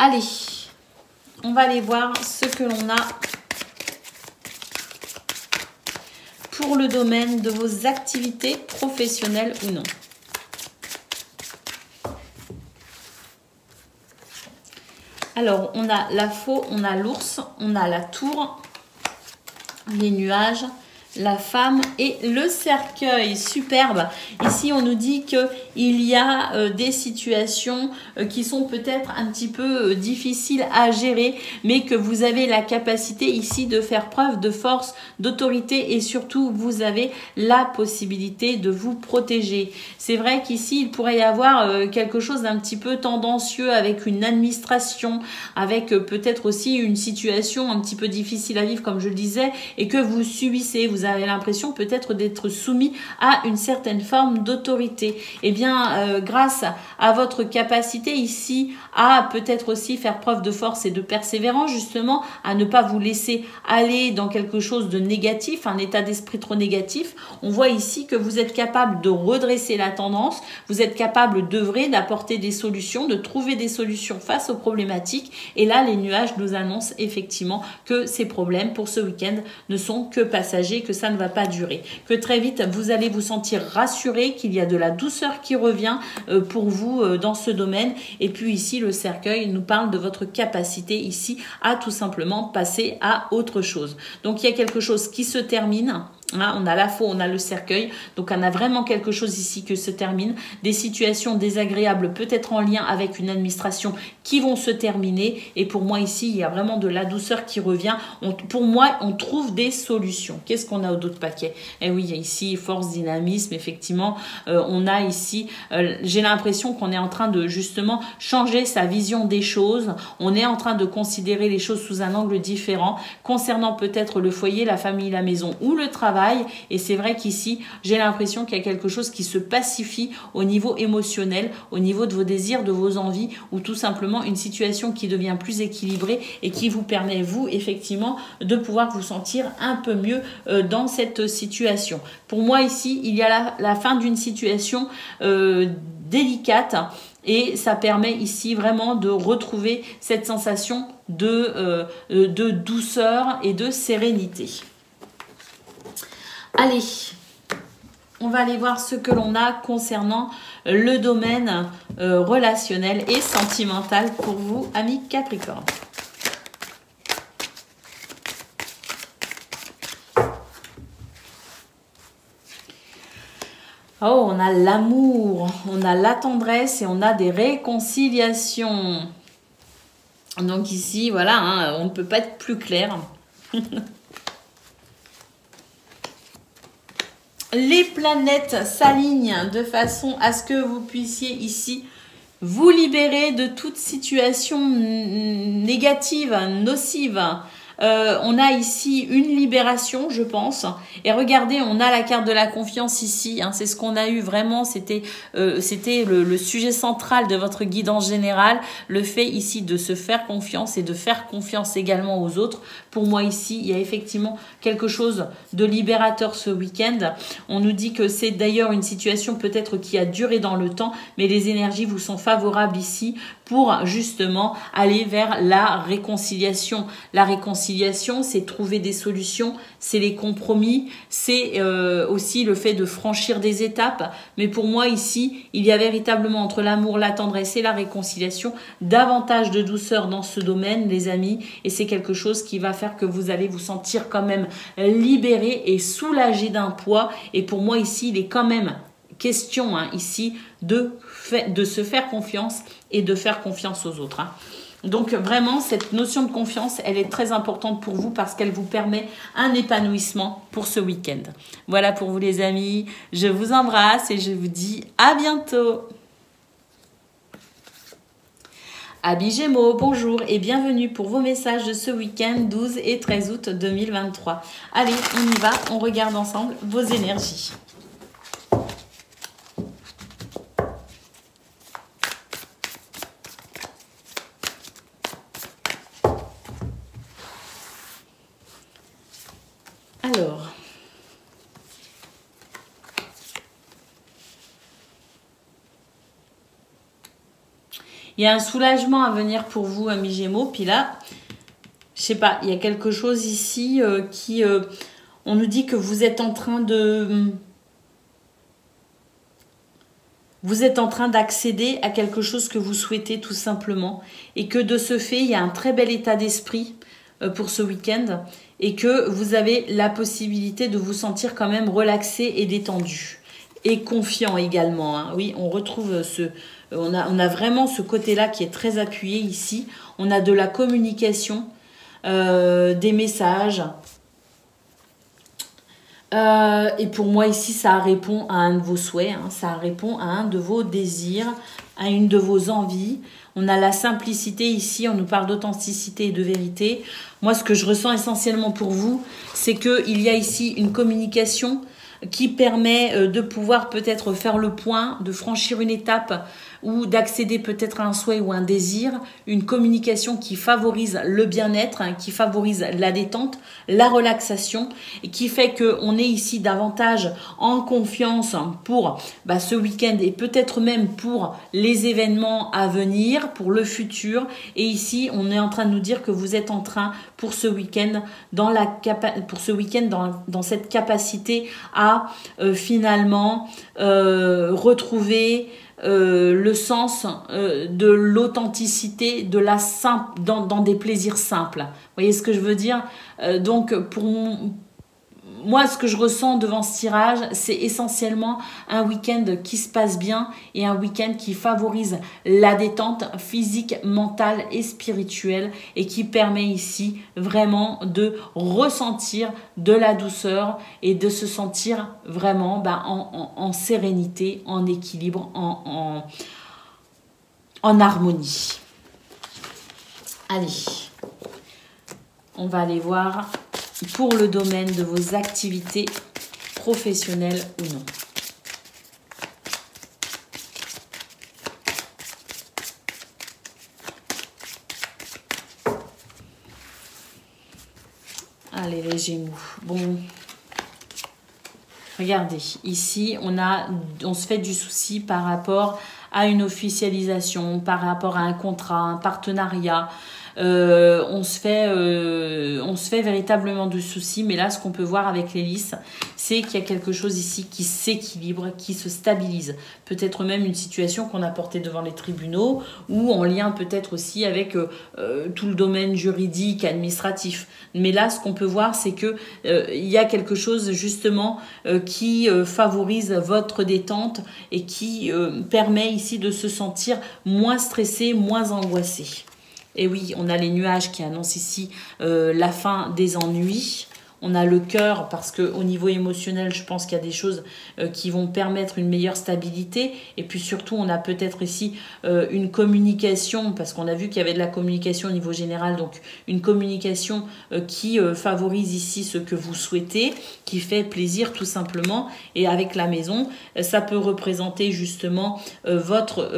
Allez, on va aller voir ce que l'on a pour le domaine de vos activités professionnelles ou non. Alors, on a la faux, on a l'ours, on a la tour, les nuages, la femme et le cercueil. Superbe. Ici, on nous dit qu'il y a des situations qui sont peut-être un petit peu difficiles à gérer, mais que vous avez la capacité ici de faire preuve de force, d'autorité et surtout, vous avez la possibilité de vous protéger. C'est vrai qu'ici, il pourrait y avoir quelque chose d'un petit peu tendancieux avec une administration, avec peut-être aussi une situation un petit peu difficile à vivre, comme je le disais, et que vous subissez. Vous avez l'impression peut-être d'être soumis à une certaine forme d'autorité. Eh bien, grâce à votre capacité ici à peut-être aussi faire preuve de force et de persévérance, justement, à ne pas vous laisser aller dans quelque chose de négatif, un état d'esprit trop négatif, on voit ici que vous êtes capable de redresser la tendance, vous êtes capable d'œuvrer, d'apporter des solutions, de trouver des solutions face aux problématiques. Et là, les nuages nous annoncent effectivement que ces problèmes pour ce week-end ne sont que passagers, que ça ne va pas durer, que très vite vous allez vous sentir rassuré, qu'il y a de la douceur qui revient pour vous dans ce domaine. Et puis ici le cercueil nous parle de votre capacité ici à tout simplement passer à autre chose. Donc il y a quelque chose qui se termine. On a la faux, on a le cercueil, donc on a vraiment quelque chose ici qui se termine, des situations désagréables peut-être en lien avec une administration qui vont se terminer, et pour moi ici il y a vraiment de la douceur qui revient. Pour moi on trouve des solutions. Qu'est-ce qu'on a au dos de paquet? Eh oui, il y a ici force, dynamisme, effectivement, on a ici, j'ai l'impression qu'on est en train de justement changer sa vision des choses, on est en train de considérer les choses sous un angle différent, concernant peut-être le foyer, la famille, la maison ou le travail. Et c'est vrai qu'ici, j'ai l'impression qu'il y a quelque chose qui se pacifie au niveau émotionnel, au niveau de vos désirs, de vos envies, ou tout simplement une situation qui devient plus équilibrée et qui vous permet, vous, effectivement, de pouvoir vous sentir un peu mieux dans cette situation. Pour moi, ici, il y a la fin d'une situation délicate. Et ça permet ici vraiment de retrouver cette sensation de douceur et de sérénité. Allez, on va aller voir ce que l'on a concernant le domaine relationnel et sentimental pour vous, amis Capricorne. Oh, on a l'amour, on a la tendresse et on a des réconciliations. Donc ici, voilà, on ne peut pas être plus clair. les planètes s'alignent de façon à ce que vous puissiez ici vous libérer de toute situation négative, nocive. On a ici une libération, je pense. Et regardez, on a la carte de la confiance ici. Hein, c'est ce qu'on a eu vraiment. C'était le sujet central de votre guidance générale. Le fait ici de se faire confiance et de faire confiance également aux autres. Pour moi ici, il y a effectivement quelque chose de libérateur ce week-end. On nous dit que c'est d'ailleurs une situation peut-être qui a duré dans le temps. Mais les énergies vous sont favorables ici pour justement aller vers la réconciliation. La réconciliation, c'est trouver des solutions, c'est les compromis, c'est aussi le fait de franchir des étapes. Mais pour moi ici, il y a véritablement entre l'amour, la tendresse et la réconciliation davantage de douceur dans ce domaine, les amis. Et c'est quelque chose qui va faire que vous allez vous sentir quand même libéré et soulagé d'un poids. Et pour moi ici, il est quand même question ici de se faire confiance et de faire confiance aux autres. Donc vraiment, cette notion de confiance, elle est très importante pour vous parce qu'elle vous permet un épanouissement pour ce week-end. Voilà pour vous les amis, je vous embrasse et je vous dis à bientôt. Amis Gémeaux, bonjour et bienvenue pour vos messages de ce week-end 12 et 13 août 2023. Allez, on y va, on regarde ensemble vos énergies. Alors, il y a un soulagement à venir pour vous, amis Gémeaux. Puis là, je sais pas, il y a quelque chose ici qui... on nous dit que vous êtes en train de... Vous êtes en train d'accéder à quelque chose que vous souhaitez tout simplement. Et que de ce fait, il y a un très bel état d'esprit pour ce week-end. Et que vous avez la possibilité de vous sentir quand même relaxé et détendu. Et confiant également. Hein. Oui, on retrouve ce... On a vraiment ce côté-là qui est très appuyé ici. On a de la communication, des messages. Et pour moi ici, ça répond à un de vos souhaits. Hein. Ça répond à un de vos désirs, à une de vos envies. On a la simplicité ici, on nous parle d'authenticité et de vérité. Moi, ce que je ressens essentiellement pour vous, c'est qu'il y a ici une communication qui permet de pouvoir peut-être faire le point, de franchir une étape ou d'accéder peut-être à un souhait ou un désir, une communication qui favorise le bien-être, hein, qui favorise la détente, la relaxation, et qui fait qu'on est ici davantage en confiance pour ce week-end et peut-être même pour les événements à venir, pour le futur. Et ici, on est en train de nous dire que vous êtes en train, pour ce week-end, dans cette capacité à finalement retrouver le sens de l'authenticité, de la simple, dans des plaisirs simples. Vous voyez ce que je veux dire? Donc, pour moi, ce que je ressens devant ce tirage, c'est essentiellement un week-end qui se passe bien et un week-end qui favorise la détente physique, mentale et spirituelle et qui permet ici vraiment de ressentir de la douceur et de se sentir vraiment en sérénité, en équilibre, en harmonie. Allez, on va aller voir pour le domaine de vos activités professionnelles ou non. Allez les Gémeaux. Bon, regardez, ici on se fait du souci par rapport à une officialisation, par rapport à un contrat, un partenariat. On se fait véritablement du souci, mais là ce qu'on peut voir avec l'hélice, c'est qu'il y a quelque chose ici qui s'équilibre, qui se stabilise, peut-être même une situation qu'on a portée devant les tribunaux ou en lien peut-être aussi avec tout le domaine juridique, administratif. Mais là ce qu'on peut voir, c'est que il y a quelque chose justement qui favorise votre détente et qui permet ici de se sentir moins stressé, moins angoissé. Et oui, on a les nuages qui annoncent ici la fin des ennuis. on a le cœur, parce qu'au niveau émotionnel, je pense qu'il y a des choses qui vont permettre une meilleure stabilité. Et puis surtout, on a peut-être ici une communication, parce qu'on a vu qu'il y avait de la communication au niveau général, donc une communication qui favorise ici ce que vous souhaitez, qui fait plaisir tout simplement. Et avec la maison, ça peut représenter justement votre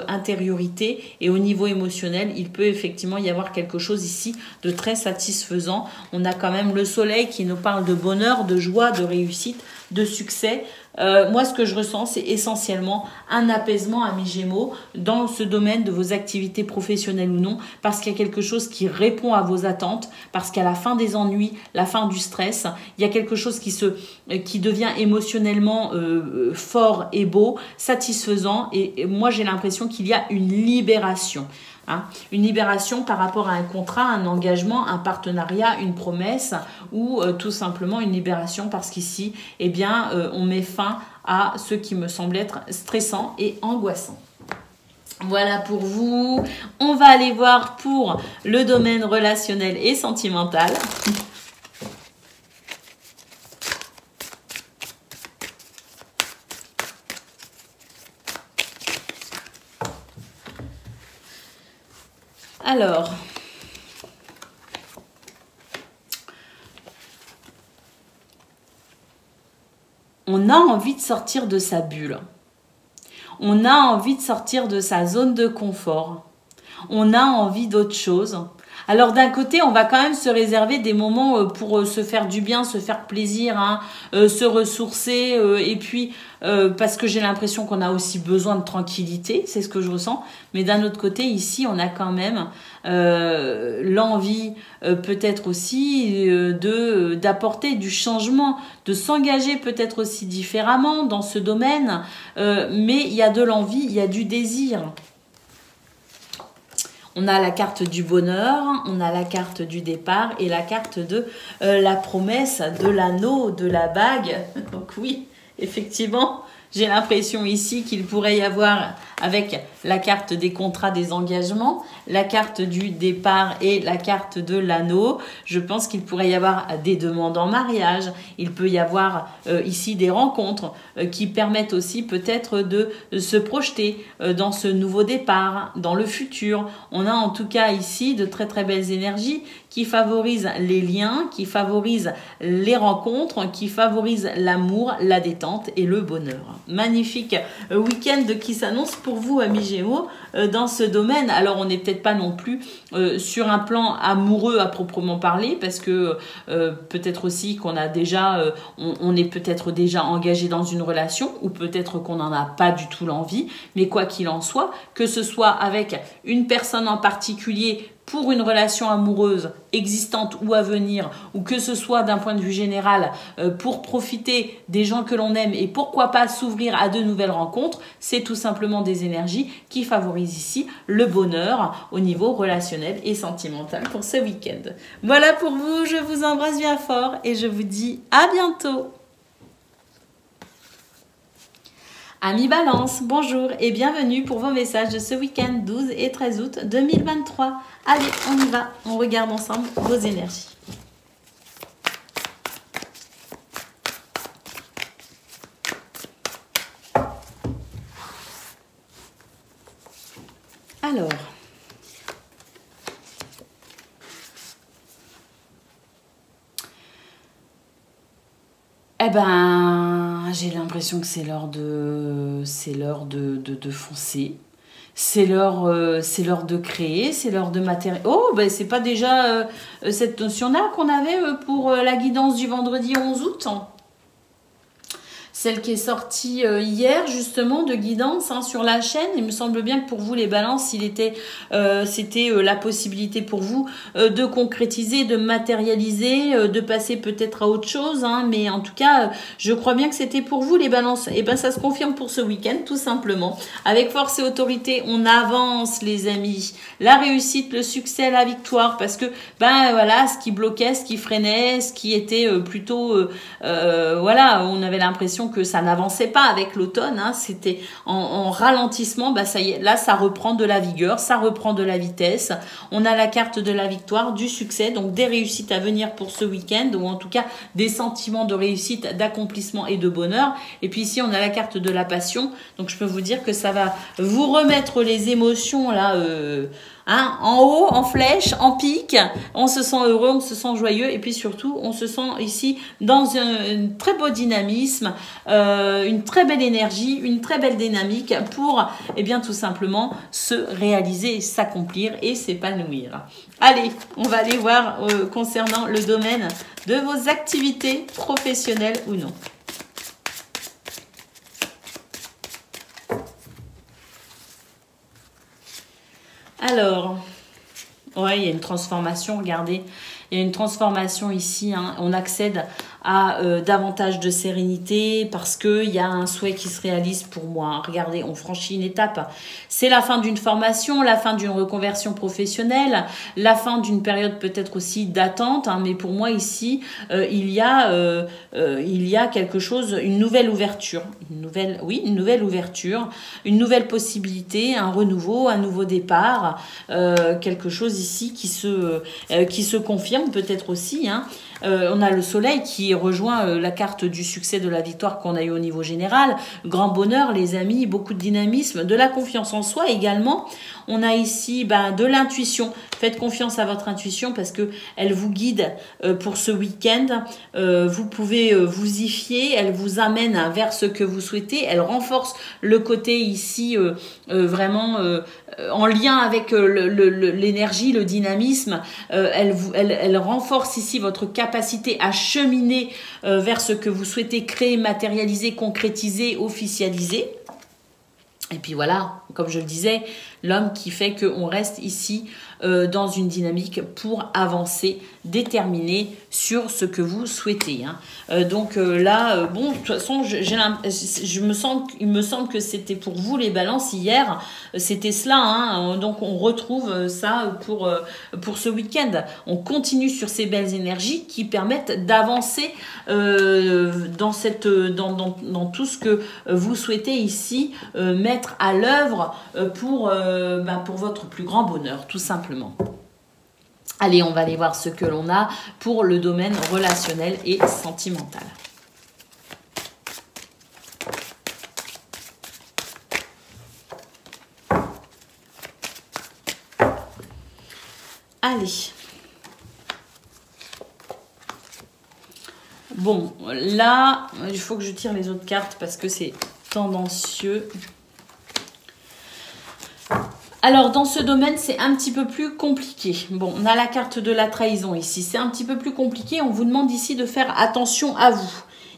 intériorité, et au niveau émotionnel, il peut effectivement y avoir quelque chose ici de très satisfaisant. On a quand même le soleil qui nous parle de bonheur, de joie, de réussite, de succès. Moi, ce que je ressens, c'est essentiellement un apaisement, amis Gémeaux, dans ce domaine de vos activités professionnelles ou non, parce qu'il y a quelque chose qui répond à vos attentes, parce qu'à la fin des ennuis, la fin du stress, il y a quelque chose qui devient émotionnellement fort et beau, satisfaisant, et moi, j'ai l'impression qu'il y a une libération. Hein, une libération par rapport à un contrat, un engagement, un partenariat, une promesse, ou tout simplement une libération parce qu'ici, eh bien, on met fin à ce qui me semble être stressant et angoissant. Voilà pour vous. On va aller voir pour le domaine relationnel et sentimental. Alors, on a envie de sortir de sa bulle. On a envie de sortir de sa zone de confort. On a envie d'autre chose. Alors d'un côté, on va quand même se réserver des moments pour se faire du bien, se faire plaisir, hein, se ressourcer, et puis parce que j'ai l'impression qu'on a aussi besoin de tranquillité, c'est ce que je ressens. Mais d'un autre côté, ici, on a quand même l'envie peut-être aussi d'apporter du changement, de s'engager peut-être aussi différemment dans ce domaine. Mais il y a de l'envie, il y a du désir. On a la carte du bonheur, on a la carte du départ et la carte de la promesse, de l'anneau, de la bague. Donc oui, effectivement, j'ai l'impression ici qu'il pourrait y avoir, avec la carte des contrats, des engagements, la carte du départ et la carte de l'anneau, je pense qu'il pourrait y avoir des demandes en mariage. Il peut y avoir ici des rencontres qui permettent aussi peut-être de se projeter dans ce nouveau départ, dans le futur. On a en tout cas ici de très très belles énergies qui favorisent les liens, qui favorisent les rencontres, qui favorisent l'amour, la détente et le bonheur. Magnifique week-end qui s'annonce pour vous, amis Gémeaux, dans ce domaine. Alors, on n'est peut-être pas non plus sur un plan amoureux à proprement parler, parce que peut-être aussi qu'on a déjà, on est peut-être déjà engagé dans une relation, ou peut-être qu'on n'en a pas du tout l'envie, mais quoi qu'il en soit, que ce soit avec une personne en particulier pour une relation amoureuse existante ou à venir, ou que ce soit d'un point de vue général pour profiter des gens que l'on aime et pourquoi pas s'ouvrir à de nouvelles rencontres, c'est tout simplement des énergies qui favorisent ici le bonheur au niveau relationnel et sentimental pour ce week-end. Voilà pour vous, je vous embrasse bien fort et je vous dis à bientôt. Amis Balance, bonjour et bienvenue pour vos messages de ce week-end 12 et 13 août 2023. Allez, on y va, on regarde ensemble vos énergies. Alors, eh ben, j'ai l'impression que c'est l'heure de foncer. C'est l'heure de créer, c'est l'heure de matériel. Oh, ben c'est pas déjà cette notion-là qu'on avait pour la guidance du vendredi 11 août. Celle qui est sortie hier, justement, de guidance sur la chaîne. Il me semble bien que pour vous, les balances, c'était la possibilité pour vous de concrétiser, de matérialiser, de passer peut-être à autre chose. Mais en tout cas, je crois bien que c'était pour vous, les balances. Et ben, ça se confirme pour ce week-end, tout simplement. Avec force et autorité, on avance, les amis. La réussite, le succès, la victoire. Parce que, ben voilà, ce qui bloquait, ce qui freinait, ce qui était plutôt... voilà, on avait l'impression l'impression que ça n'avançait pas avec l'automne, hein, c'était en ralentissement, bah ça y est, là ça reprend de la vigueur, ça reprend de la vitesse. On a la carte de la victoire, du succès, donc des réussites à venir pour ce week-end, ou en tout cas des sentiments de réussite, d'accomplissement et de bonheur. Et puis ici on a la carte de la passion, donc je peux vous dire que ça va vous remettre les émotions là, hein, en haut, en flèche, en pic. On se sent heureux, on se sent joyeux, et puis surtout on se sent ici dans un très beau dynamisme, une très belle énergie, une très belle dynamique pour, eh bien, tout simplement se réaliser, s'accomplir et s'épanouir. Allez, on va aller voir concernant le domaine de vos activités professionnelles ou non. Alors, ouais, il y a une transformation, regardez, il y a une transformation ici, hein. On accède à davantage de sérénité parce qu'il y a un souhait qui se réalise pour moi. Regardez, on franchit une étape. C'est la fin d'une formation, la fin d'une reconversion professionnelle, la fin d'une période peut-être aussi d'attente, hein, mais pour moi ici, il y a quelque chose, une nouvelle ouverture, une nouvelle ouverture, une nouvelle possibilité, un renouveau, un nouveau départ, quelque chose ici qui se confirme peut-être aussi, hein. On a le soleil qui rejoint la carte du succès, de la victoire qu'on a eu au niveau général. Grand bonheur, les amis, beaucoup de dynamisme, de la confiance en soi également. On a ici de l'intuition. Faites confiance à votre intuition parce que elle vous guide pour ce week-end. Vous pouvez vous y fier. Elle vous amène vers ce que vous souhaitez. Elle renforce le côté ici vraiment en lien avec l'énergie, le dynamisme. Elle renforce ici votre capacité à cheminer vers ce que vous souhaitez créer, matérialiser, concrétiser, officialiser. Et puis voilà, comme je le disais, l'homme qui fait qu'on reste ici dans une dynamique pour avancer, déterminé sur ce que vous souhaitez, hein. Donc là, bon, de toute façon, il me semble que c'était pour vous les balances hier, c'était cela, hein. Donc on retrouve ça pour ce week-end. On continue sur ces belles énergies qui permettent d'avancer dans tout ce que vous souhaitez ici mettre à l'œuvre pour votre plus grand bonheur, tout simplement. Allez, on va aller voir ce que l'on a pour le domaine relationnel et sentimental. Allez. Bon, là, il faut que je tire les autres cartes parce que c'est tendancieux. Alors, dans ce domaine, c'est un petit peu plus compliqué. Bon, on a la carte de la trahison ici. C'est un petit peu plus compliqué. On vous demande ici de faire attention à vous.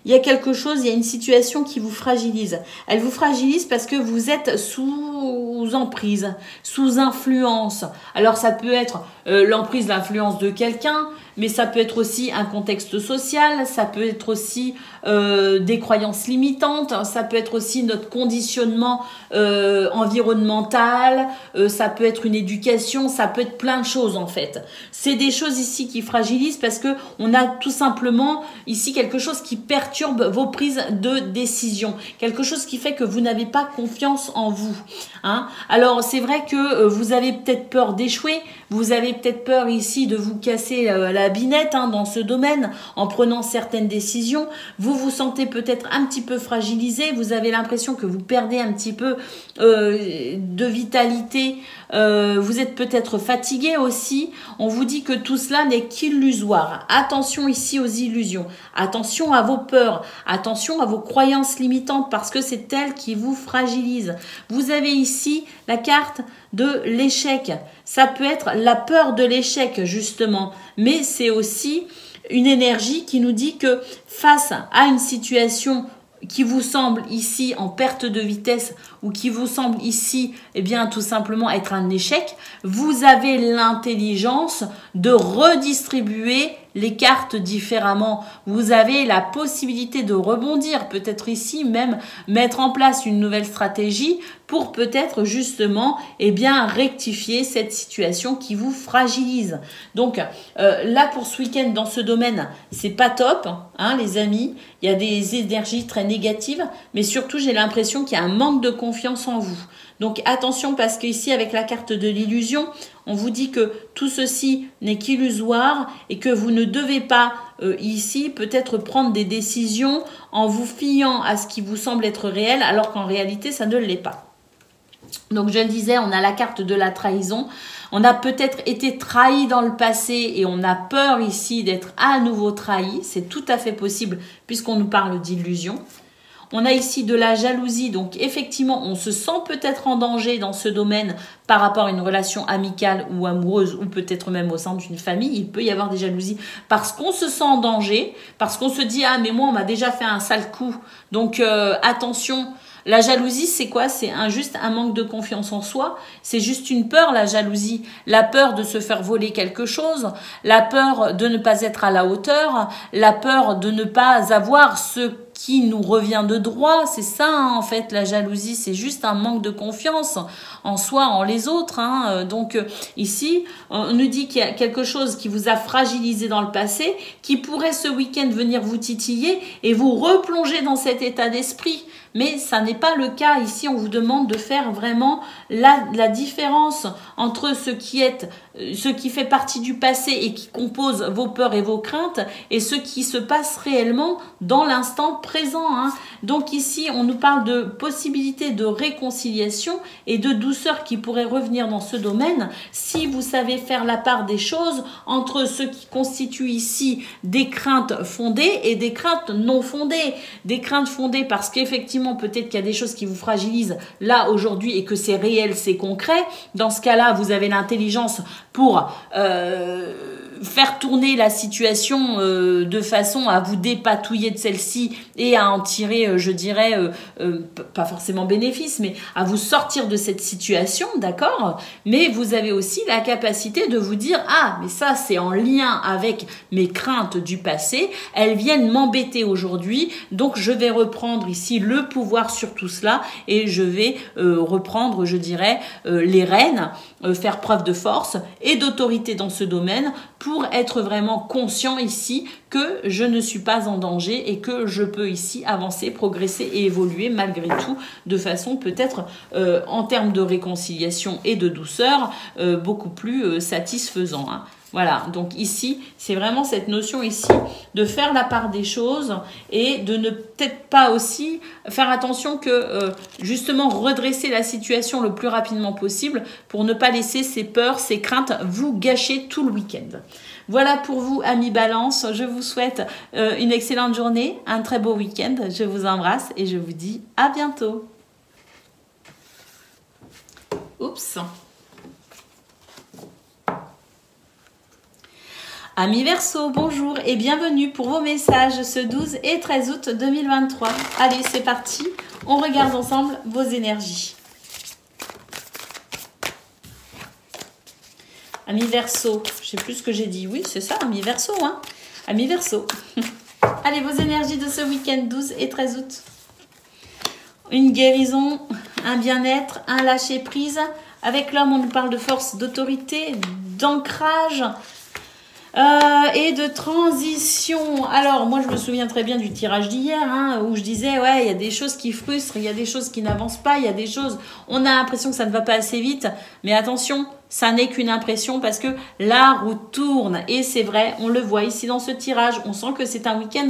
Il y a quelque chose, il y a une situation qui vous fragilise. Elle vous fragilise parce que vous êtes sous emprise, sous influence. Alors, ça peut être l'emprise, l'influence de quelqu'un, mais ça peut être aussi un contexte social, ça peut être aussi des croyances limitantes, ça peut être aussi notre conditionnement environnemental, ça peut être une éducation, ça peut être plein de choses en fait. C'est des choses ici qui fragilisent parce que on a tout simplement ici quelque chose qui perturbe vos prises de décision, quelque chose qui fait que vous n'avez pas confiance en vous, hein. Alors c'est vrai que vous avez peut-être peur d'échouer, vous avez peut-être peur ici de vous casser la binette, hein, dans ce domaine en prenant certaines décisions. Vous vous sentez peut-être un petit peu fragilisé, vous avez l'impression que vous perdez un petit peu de vitalité, vous êtes peut-être fatigué aussi. On vous dit que tout cela n'est qu'illusoire. Attention ici aux illusions, attention à vos peurs, attention à vos croyances limitantes parce que c'est elles qui vous fragilisent. Vous avez ici la carte de l'échec. Ça peut être la peur de l'échec justement, mais c'est aussi une énergie qui nous dit que face à une situation qui vous semble ici en perte de vitesse ou qui vous semble ici, eh bien, tout simplement être un échec, vous avez l'intelligence de redistribuer les cartes différemment. Vous avez la possibilité de rebondir, peut-être ici même mettre en place une nouvelle stratégie pour peut-être justement rectifier cette situation qui vous fragilise. Donc là pour ce week-end dans ce domaine, c'est pas top, hein, les amis. Il y a des énergies très négatives, mais surtout j'ai l'impression qu'il y a un manque de confiance en vous. Donc attention parce qu'ici avec la carte de l'illusion, on vous dit que tout ceci n'est qu'illusoire et que vous ne devez pas ici peut-être prendre des décisions en vous fiant à ce qui vous semble être réel alors qu'en réalité ça ne l'est pas. Donc je le disais, on a la carte de la trahison. On a peut-être été trahi dans le passé et on a peur ici d'être à nouveau trahi. C'est tout à fait possible puisqu'on nous parle d'illusion. On a ici de la jalousie, donc effectivement, on se sent peut-être en danger dans ce domaine par rapport à une relation amicale ou amoureuse ou peut-être même au sein d'une famille. Il peut y avoir des jalousies parce qu'on se sent en danger, parce qu'on se dit « Ah, mais moi, on m'a déjà fait un sale coup. » Donc, attention. La jalousie, c'est quoi? C'est juste un manque de confiance en soi. C'est juste une peur, la jalousie. La peur de se faire voler quelque chose. La peur de ne pas être à la hauteur. La peur de ne pas avoir ce qui nous revient de droit. C'est ça, hein, en fait, la jalousie. C'est juste un manque de confiance en soi, en les autres. Hein. Donc, ici, on nous dit qu'il y a quelque chose qui vous a fragilisé dans le passé, qui pourrait ce week-end venir vous titiller et vous replonger dans cet état d'esprit. Mais ça n'est pas le cas. Ici, on vous demande de faire vraiment la différence entre ce qui fait partie du passé et qui compose vos peurs et vos craintes et ce qui se passe réellement dans l'instant présent. Hein. Donc ici, on nous parle de possibilités de réconciliation et de douceur qui pourraient revenir dans ce domaine si vous savez faire la part des choses entre ce qui constitue ici des craintes fondées et des craintes non fondées. Des craintes fondées parce qu'effectivement, peut-être qu'il y a des choses qui vous fragilisent là aujourd'hui et que c'est réel, c'est concret. Dans ce cas-là, vous avez l'intelligence pour faire tourner la situation de façon à vous dépatouiller de celle-ci et à en tirer, je dirais, pas forcément bénéfice, mais à vous sortir de cette situation, d'accord? Mais vous avez aussi la capacité de vous dire « Ah, mais ça, c'est en lien avec mes craintes du passé. Elles viennent m'embêter aujourd'hui, donc je vais reprendre ici le pouvoir sur tout cela et je vais reprendre, je dirais, les rênes, faire preuve de force et d'autorité dans ce domaine pour être vraiment conscient ici que je ne suis pas en danger et que je peux ici avancer, progresser et évoluer malgré tout de façon peut-être en termes de réconciliation et de douceur beaucoup plus satisfaisant. Hein. Voilà, donc ici, c'est vraiment cette notion ici de faire la part des choses et de ne peut-être pas aussi faire attention que justement redresser la situation le plus rapidement possible pour ne pas laisser ces peurs, ces craintes vous gâcher tout le week-end. Voilà pour vous, amis Balance. Je vous souhaite une excellente journée, un très beau week-end. Je vous embrasse et je vous dis à bientôt. Oups. Amis Verseau, bonjour et bienvenue pour vos messages ce 12 et 13 août 2023. Allez, c'est parti. On regarde ensemble vos énergies. Amis Verseau, je sais plus ce que j'ai dit. Oui, c'est ça, Amis Verseau. Hein. Amis Verseau. Allez, vos énergies de ce week-end 12 et 13 août. Une guérison, un bien-être, un lâcher-prise. Avec l'homme, on nous parle de force, d'autorité, d'ancrage et de transition. Alors, moi, je me souviens très bien du tirage d'hier, hein, où je disais, ouais, il y a des choses qui frustrent, il y a des choses qui n'avancent pas, il y a des choses, on a l'impression que ça ne va pas assez vite, mais attention, ça n'est qu'une impression parce que la roue tourne. Et c'est vrai, on le voit ici dans ce tirage, on sent que c'est un week-end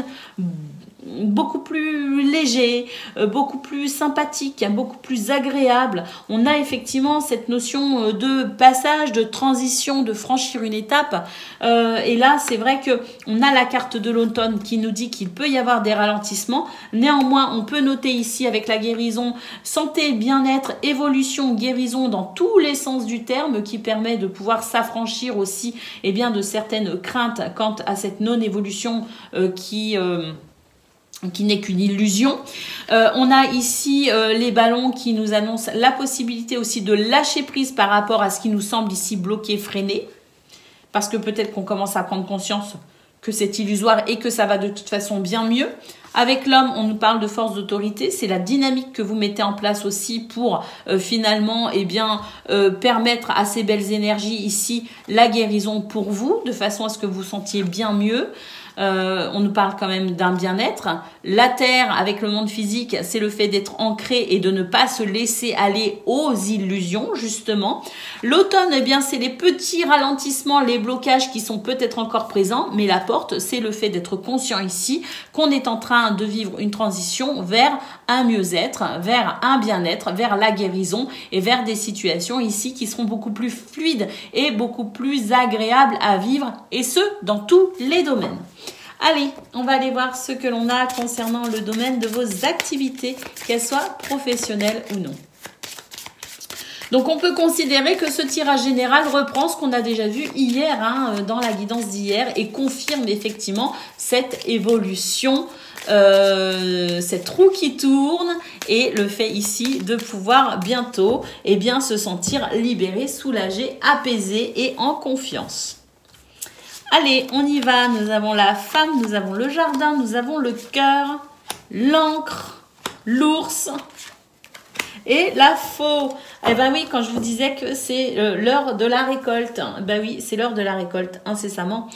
beaucoup plus léger, beaucoup plus sympathique, beaucoup plus agréable. On a effectivement cette notion de passage, de transition, de franchir une étape. Et là, c'est vrai que on a la carte de l'automne qui nous dit qu'il peut y avoir des ralentissements. Néanmoins, on peut noter ici avec la guérison, santé, bien-être, évolution, guérison dans tous les sens du terme qui permet de pouvoir s'affranchir aussi de certaines craintes quant à cette non-évolution qui n'est qu'une illusion. On a ici les ballons qui nous annoncent la possibilité aussi de lâcher prise par rapport à ce qui nous semble ici bloqué, freiné. Parce que peut-être qu'on commence à prendre conscience que c'est illusoire et que ça va de toute façon bien mieux. Avec l'homme, on nous parle de force d'autorité, c'est la dynamique que vous mettez en place aussi pour finalement permettre à ces belles énergies ici la guérison pour vous, de façon à ce que vous sentiez bien mieux. On nous parle quand même d'un bien-être. La Terre, avec le monde physique, c'est le fait d'être ancré et de ne pas se laisser aller aux illusions, justement. L'automne, eh bien, c'est les petits ralentissements, les blocages qui sont peut-être encore présents, mais la porte, c'est le fait d'être conscient ici qu'on est en train de vivre une transition vers un mieux-être, vers un bien-être, vers la guérison et vers des situations ici qui seront beaucoup plus fluides et beaucoup plus agréables à vivre, et ce, dans tous les domaines. Allez, on va aller voir ce que l'on a concernant le domaine de vos activités, qu'elles soient professionnelles ou non. Donc, on peut considérer que ce tirage général reprend ce qu'on a déjà vu hier dans la guidance d'hier et confirme effectivement cette évolution, cette roue qui tourne et le fait ici de pouvoir bientôt se sentir libéré, soulagé, apaisé et en confiance. Allez, on y va. Nous avons la femme, nous avons le jardin, nous avons le cœur, l'encre, l'ours et la faux. Eh ben oui, quand je vous disais que c'est l'heure de la récolte. Ben oui, c'est l'heure de la récolte, incessamment.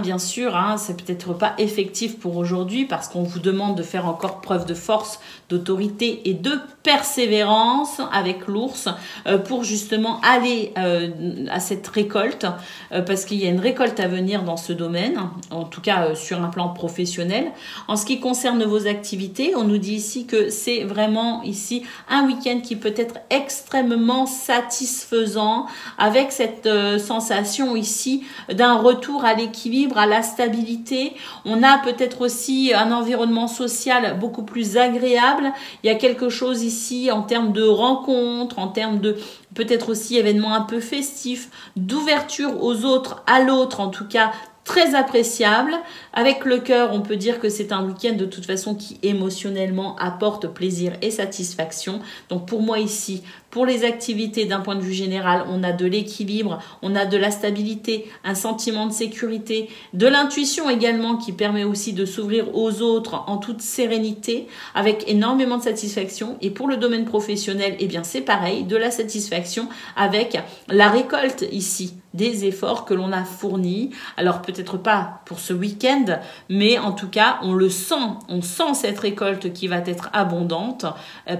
Bien sûr, c'est peut-être pas effectif pour aujourd'hui parce qu'on vous demande de faire encore preuve de force, d'autorité et de persévérance avec l'ours pour justement aller à cette récolte parce qu'il y a une récolte à venir dans ce domaine, en tout cas sur un plan professionnel. En ce qui concerne vos activités, on nous dit ici que c'est vraiment ici un week-end qui peut être extrêmement satisfaisant avec cette sensation ici d'un retour à l'équilibre, à la stabilité. On a peut-être aussi un environnement social beaucoup plus agréable. Il y a quelque chose ici en termes de rencontres, en termes de peut-être aussi événements un peu festifs, d'ouverture aux autres, à l'autre en tout cas, très appréciable. Avec le cœur, on peut dire que c'est un week-end de toute façon qui émotionnellement apporte plaisir et satisfaction. Donc pour moi ici, pour les activités d'un point de vue général, on a de l'équilibre, on a de la stabilité, un sentiment de sécurité, de l'intuition également qui permet aussi de s'ouvrir aux autres en toute sérénité avec énormément de satisfaction. Et pour le domaine professionnel, eh bien c'est pareil, de la satisfaction avec la récolte ici des efforts que l'on a fournis. Alors peut-être pas pour ce week-end, mais en tout cas on le sent, on sent cette récolte qui va être abondante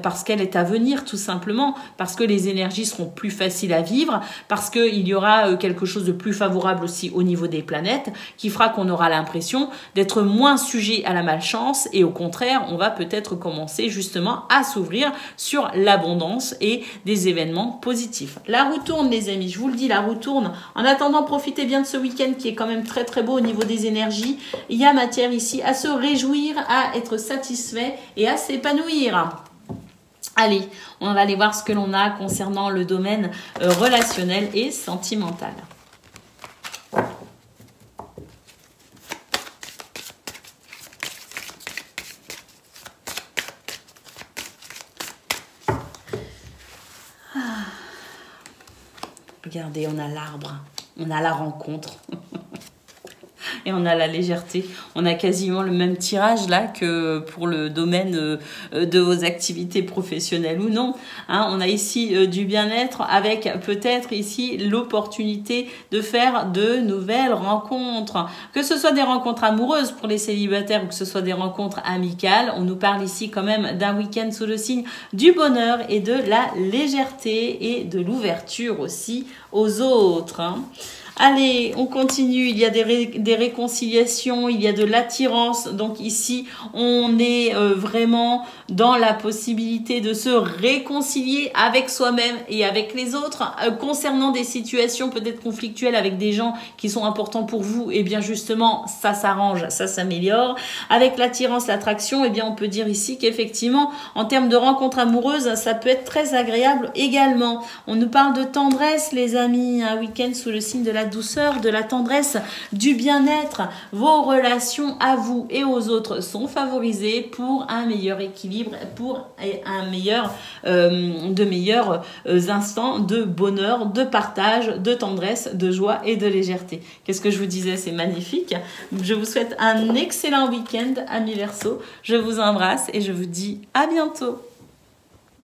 parce qu'elle est à venir tout simplement, parce que les énergies seront plus faciles à vivre, parce qu'il y aura quelque chose de plus favorable aussi au niveau des planètes qui fera qu'on aura l'impression d'être moins sujet à la malchance et au contraire on va peut-être commencer justement à s'ouvrir sur l'abondance et des événements positifs. La roue tourne les amis, je vous le dis, la roue tourne. En attendant, profitez bien de ce week-end qui est quand même très très beau au niveau des énergies. Il y a matière ici à se réjouir, à être satisfait et à s'épanouir. Allez, on va aller voir ce que l'on a concernant le domaine relationnel et sentimental. Regardez, on a l'arbre, on a la rencontre et on a la légèreté. On a quasiment le même tirage là que pour le domaine de vos activités professionnelles ou non. On a ici du bien-être avec peut-être ici l'opportunité de faire de nouvelles rencontres. Que ce soit des rencontres amoureuses pour les célibataires ou que ce soit des rencontres amicales, on nous parle ici quand même d'un week-end sous le signe du bonheur et de la légèreté et de l'ouverture aussi aux autres. Allez, on continue, il y a des réconciliations, il y a de l'attirance. Donc ici, on est vraiment dans la possibilité de se réconcilier avec soi-même et avec les autres. Concernant des situations peut-être conflictuelles avec des gens qui sont importants pour vous, et bien justement, ça s'arrange, ça s'améliore. Avec l'attirance, l'attraction, et bien on peut dire ici qu'effectivement, en termes de rencontres amoureuses, ça peut être très agréable également. On nous parle de tendresse, les amis, un week-end sous le signe de la la douceur, de la tendresse, du bien-être. Vos relations à vous et aux autres sont favorisées pour un meilleur équilibre, pour de meilleurs instants de bonheur, de partage, de tendresse, de joie et de légèreté. Qu'est-ce que je vous disais? C'est magnifique. Je vous souhaite un excellent week-end, amis Verseaux. Je vous embrasse et je vous dis à bientôt.